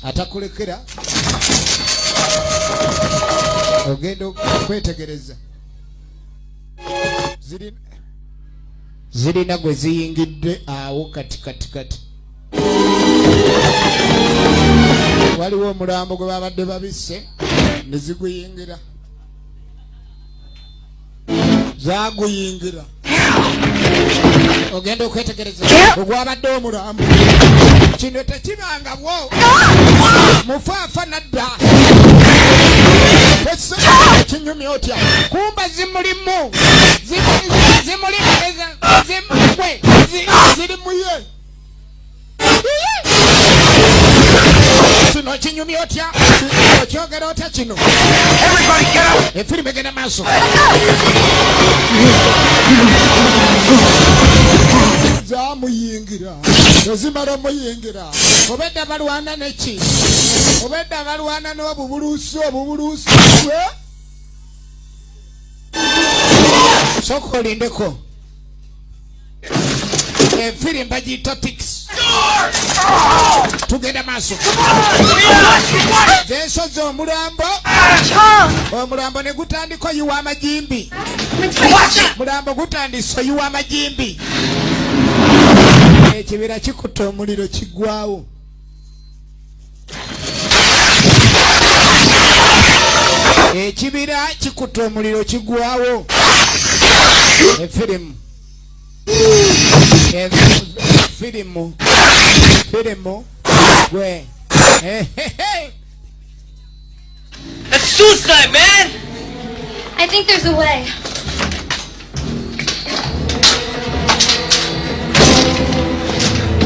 S1: atakulekera ogenda okwetegereza. Zirina gwe ziyingidde awo kati. Waliwo omulambo gwe babadde babisse ne ziguyingira. Zaguyingira. Ogenda okwetegereza ogwabadde omulambo. Kino tekibanga bwo. Mufaafa nadda. Kinyumi otya. Kumba zimulimu. Zimulimu. Zirimuye. Kino kinyumi otya. Okyogera otya kino.
S5: Everybody get up.
S1: Efirimu egenda maaso. Zamuyingira. Ezimala muyingira. Obedda balwana neki. Obedda balwana n'obubuluusi. Soko olindeko. Efirimu bagiyita tics. Tugenda maaso. Zeesoze omulambo. Omulambo ne gutandika oyiwa amajimbi. Mulambo gutandise oyiwa amajimbi. Ekibira kikutte omuliro kiggwawo. Ekibira kikutte omuliro kiggwawo. Efirimu. Gwe.
S14: That's suicide, man!
S4: I think there's a way.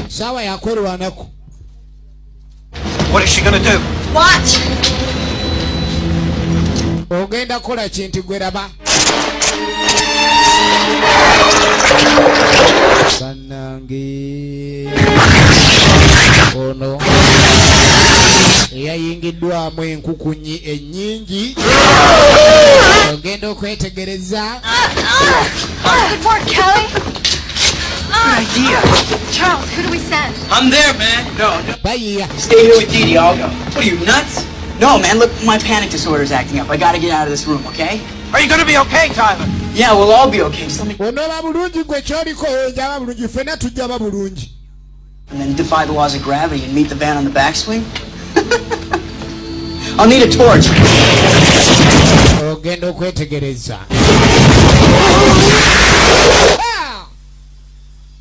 S1: Sawa yakwerwanako.
S8: What is she gonna do?
S4: Watch!
S1: Ogenda kola kintu gwe raba. Sanange ono eyayingira yayingiddwamu enkukunyi ennyingi. Ogenda okwetegereza.
S13: Good work, Kelly.
S11: Good idea.
S13: Charles, who do we send?
S14: I'm there, man. No.
S1: Bye.
S11: Stay here with Dee Dee. I'll go. What are you, nuts? No, man. Look, my panic disorder is acting up. I gotta get out of this room, okay?
S14: Are you gonna be okay, Tyler?
S11: Yeah, we'll all be okay. Just let me...
S1: Onoba bulungi gwe kyoliko ojaba bulungi ffenna tujjaba bulungi.
S11: And then defy the laws of gravity and meet the van on the backswing? I'll need a torch.
S1: Ogenda okwetegereza.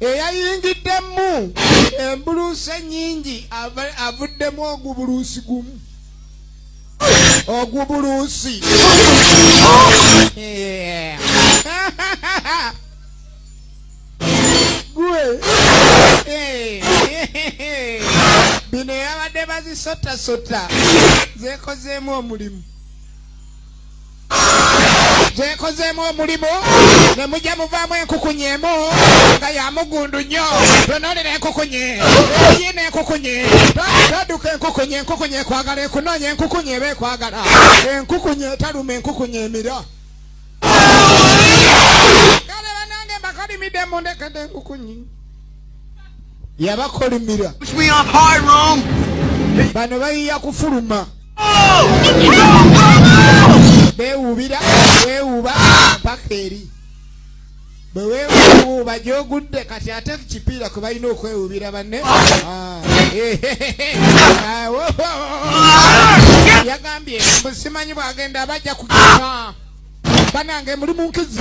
S1: Eyayingiddemu embuluusi ennyingi avuddemu ogubuluusi gumu. Ogubuluusi. Gwe. Bino yabadde bazisota zeekozeemu omulimu. Zeekozeemu omulimu ne mujja muvaamu enkukunyeemu nga yamugundu nnyo. Tonoolera enkukunye. Yina enkukunye. Tadduka enkukunye. Enkukunye ekwagala ekunoonya. Enkukunye eba ekwagala. Enkukunye etaluma enkukunye emira. Kale banange mbakalimidde mundekede enkukunyi. Yabakolimira.
S14: Push me off hard, Rome.
S1: Bano bayiya kufuluma. Beewuubira mpaka eri. Bwe weewuuba gy'ogudde kati ate kipiira kwe balina okwewuubira banne. Yagambye simanyi bwagenda abajja kugima. Banange muli munkizi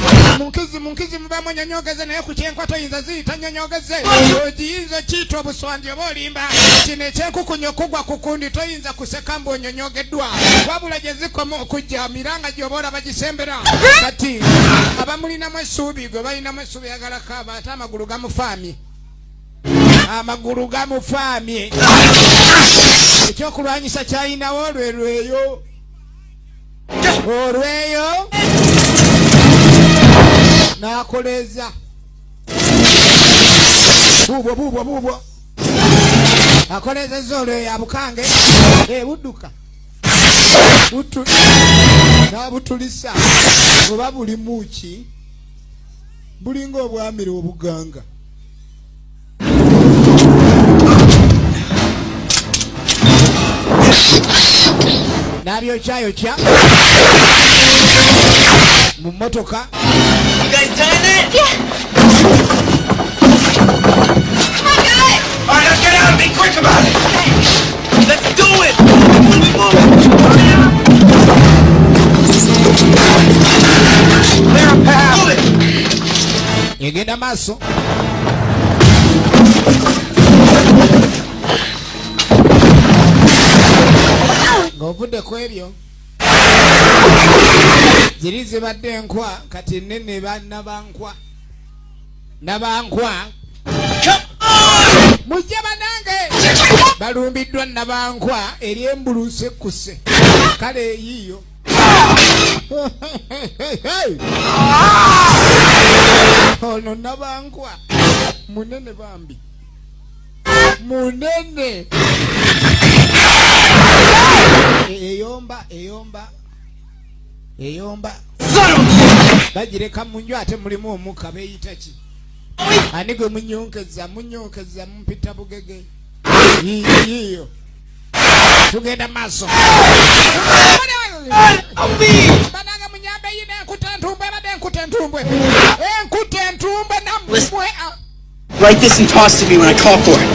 S1: muba munyonyogeze naye ku kyenkwa toyinza ziyita nyonyogeze. Ogiyinza kiyita obuswandi oba olimba. Kino ekyenkukunyi okugwa ku kundi toyinza kuseka mbwonyonyogeddwa. Wabula gye zikoma okujja miranga gy'oba olaba gisembera. Kati abamulinamu essuubi gwe balinamu essuubi yagala kaaba ate amagulu gamufaamye. Amagulu gamufaamye. Ekyokulwanyisa kyayinawo olweyo. Olweyo nakoleza bubwo akolezezza olweyo abukange budduka nabutulisa oba buli muki bulinga obwamira obuganga. Nabyokya mu mmotoka.
S14: You guys done it?
S13: Yeah. Come on, guys.
S14: All right, let's get out and be quick about it. Let's do it. Clear a path. Move it.
S1: Yegenda maaso. Ng'ovudde ku ebyo ziri zibadde enkwa kati nene nabankwa mujje banange balumbiddwa nabankwa eri embuluusi ekkuse kale eyiyo ono nabankwa munene bambi munene. Eyomba bagireka munju ate mulimu omuka beyita ki ani gwe munyonkeza mumpita bugege yiyo tugenda maaso bananga munyambe yina enkute entumbwe namwe.
S11: Write this and toss to me when I call for it.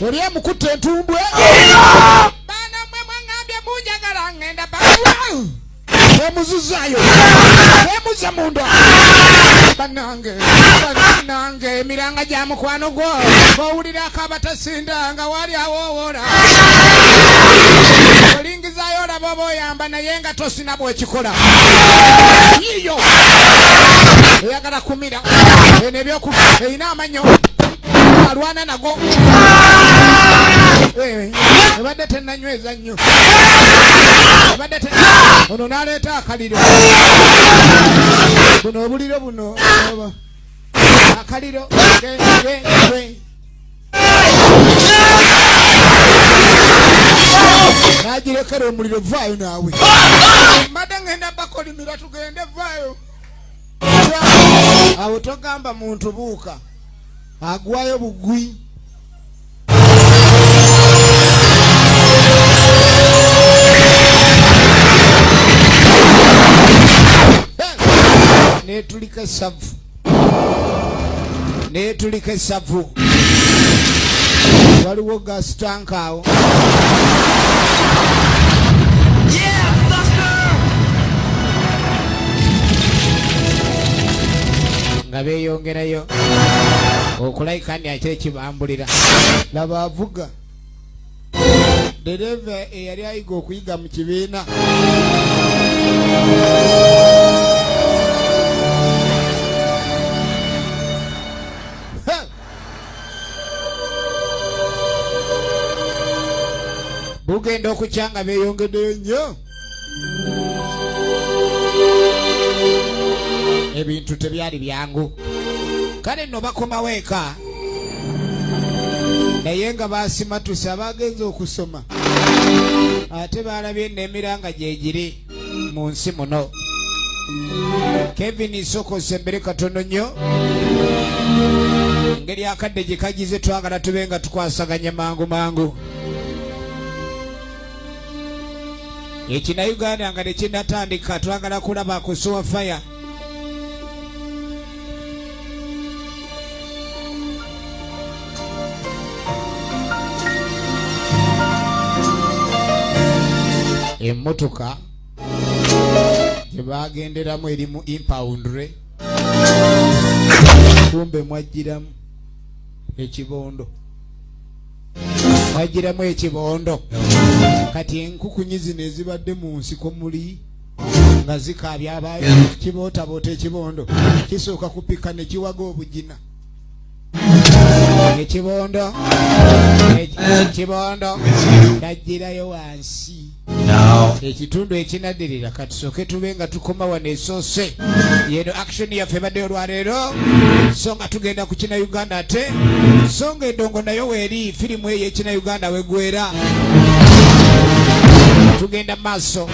S1: Oli emukute entumbwe bana mwe mwangambye mujagala ngenda emuzuzayo emuza munda banange emiranga gya mukwano gwo bowulira akabatasindanga wali awowola olingizayo olaba oba oyamba naye nga tosina bwekikola yiyo oyagala kumira eno ebyokufa erina amanyo alwana nago ebadde tenanyweza nnyo ono naleeta akaliro buno obuliro buno akaliro girekera omuliro vaayo naawe madde ngenda bakolimira tugende vaayo awo togamba muntu buuka agwayo bugwi netulika esavu waliwo gasitanka awo nga beeyongerayo okulayika ndi akira ekibambulira laba avuga dereva eyali ayiga okuyiga mu kibiina bugenda okukyanga beeyongeddeyo nnyo ebintu tebyali byangu kale nno bakomawo eka naye nga basimatuse abagenza okusoma ate balabye n'emiranga gyegiri mu nsi muno Kevin isokose mbere katono nnyo engeri akadde gye kagize twagala tube nga tukwasaganya mangu mangu ekina Uganda nga tekinnatandika twagala kulaba kusowa fire emmotoka gye bagenderamu erimu impoundre kumbe mwajjiramu ekibondo kati enkukunyi zino ezibadde mu nsiko muli nga zikaabya abayo kibootaboota ekibondo kisooka kupika ne kiwaga obugina ekibondo tajjirayo wansi ekitundu ekinaddirira katusooke tube nga tukoma wano esoose yeno action yaffe badde olwaleero so nga tugenda ku kina Uganda ate so nga endongo nayo weeri firimu eyo ekina Uganda wegwera tugenda maaso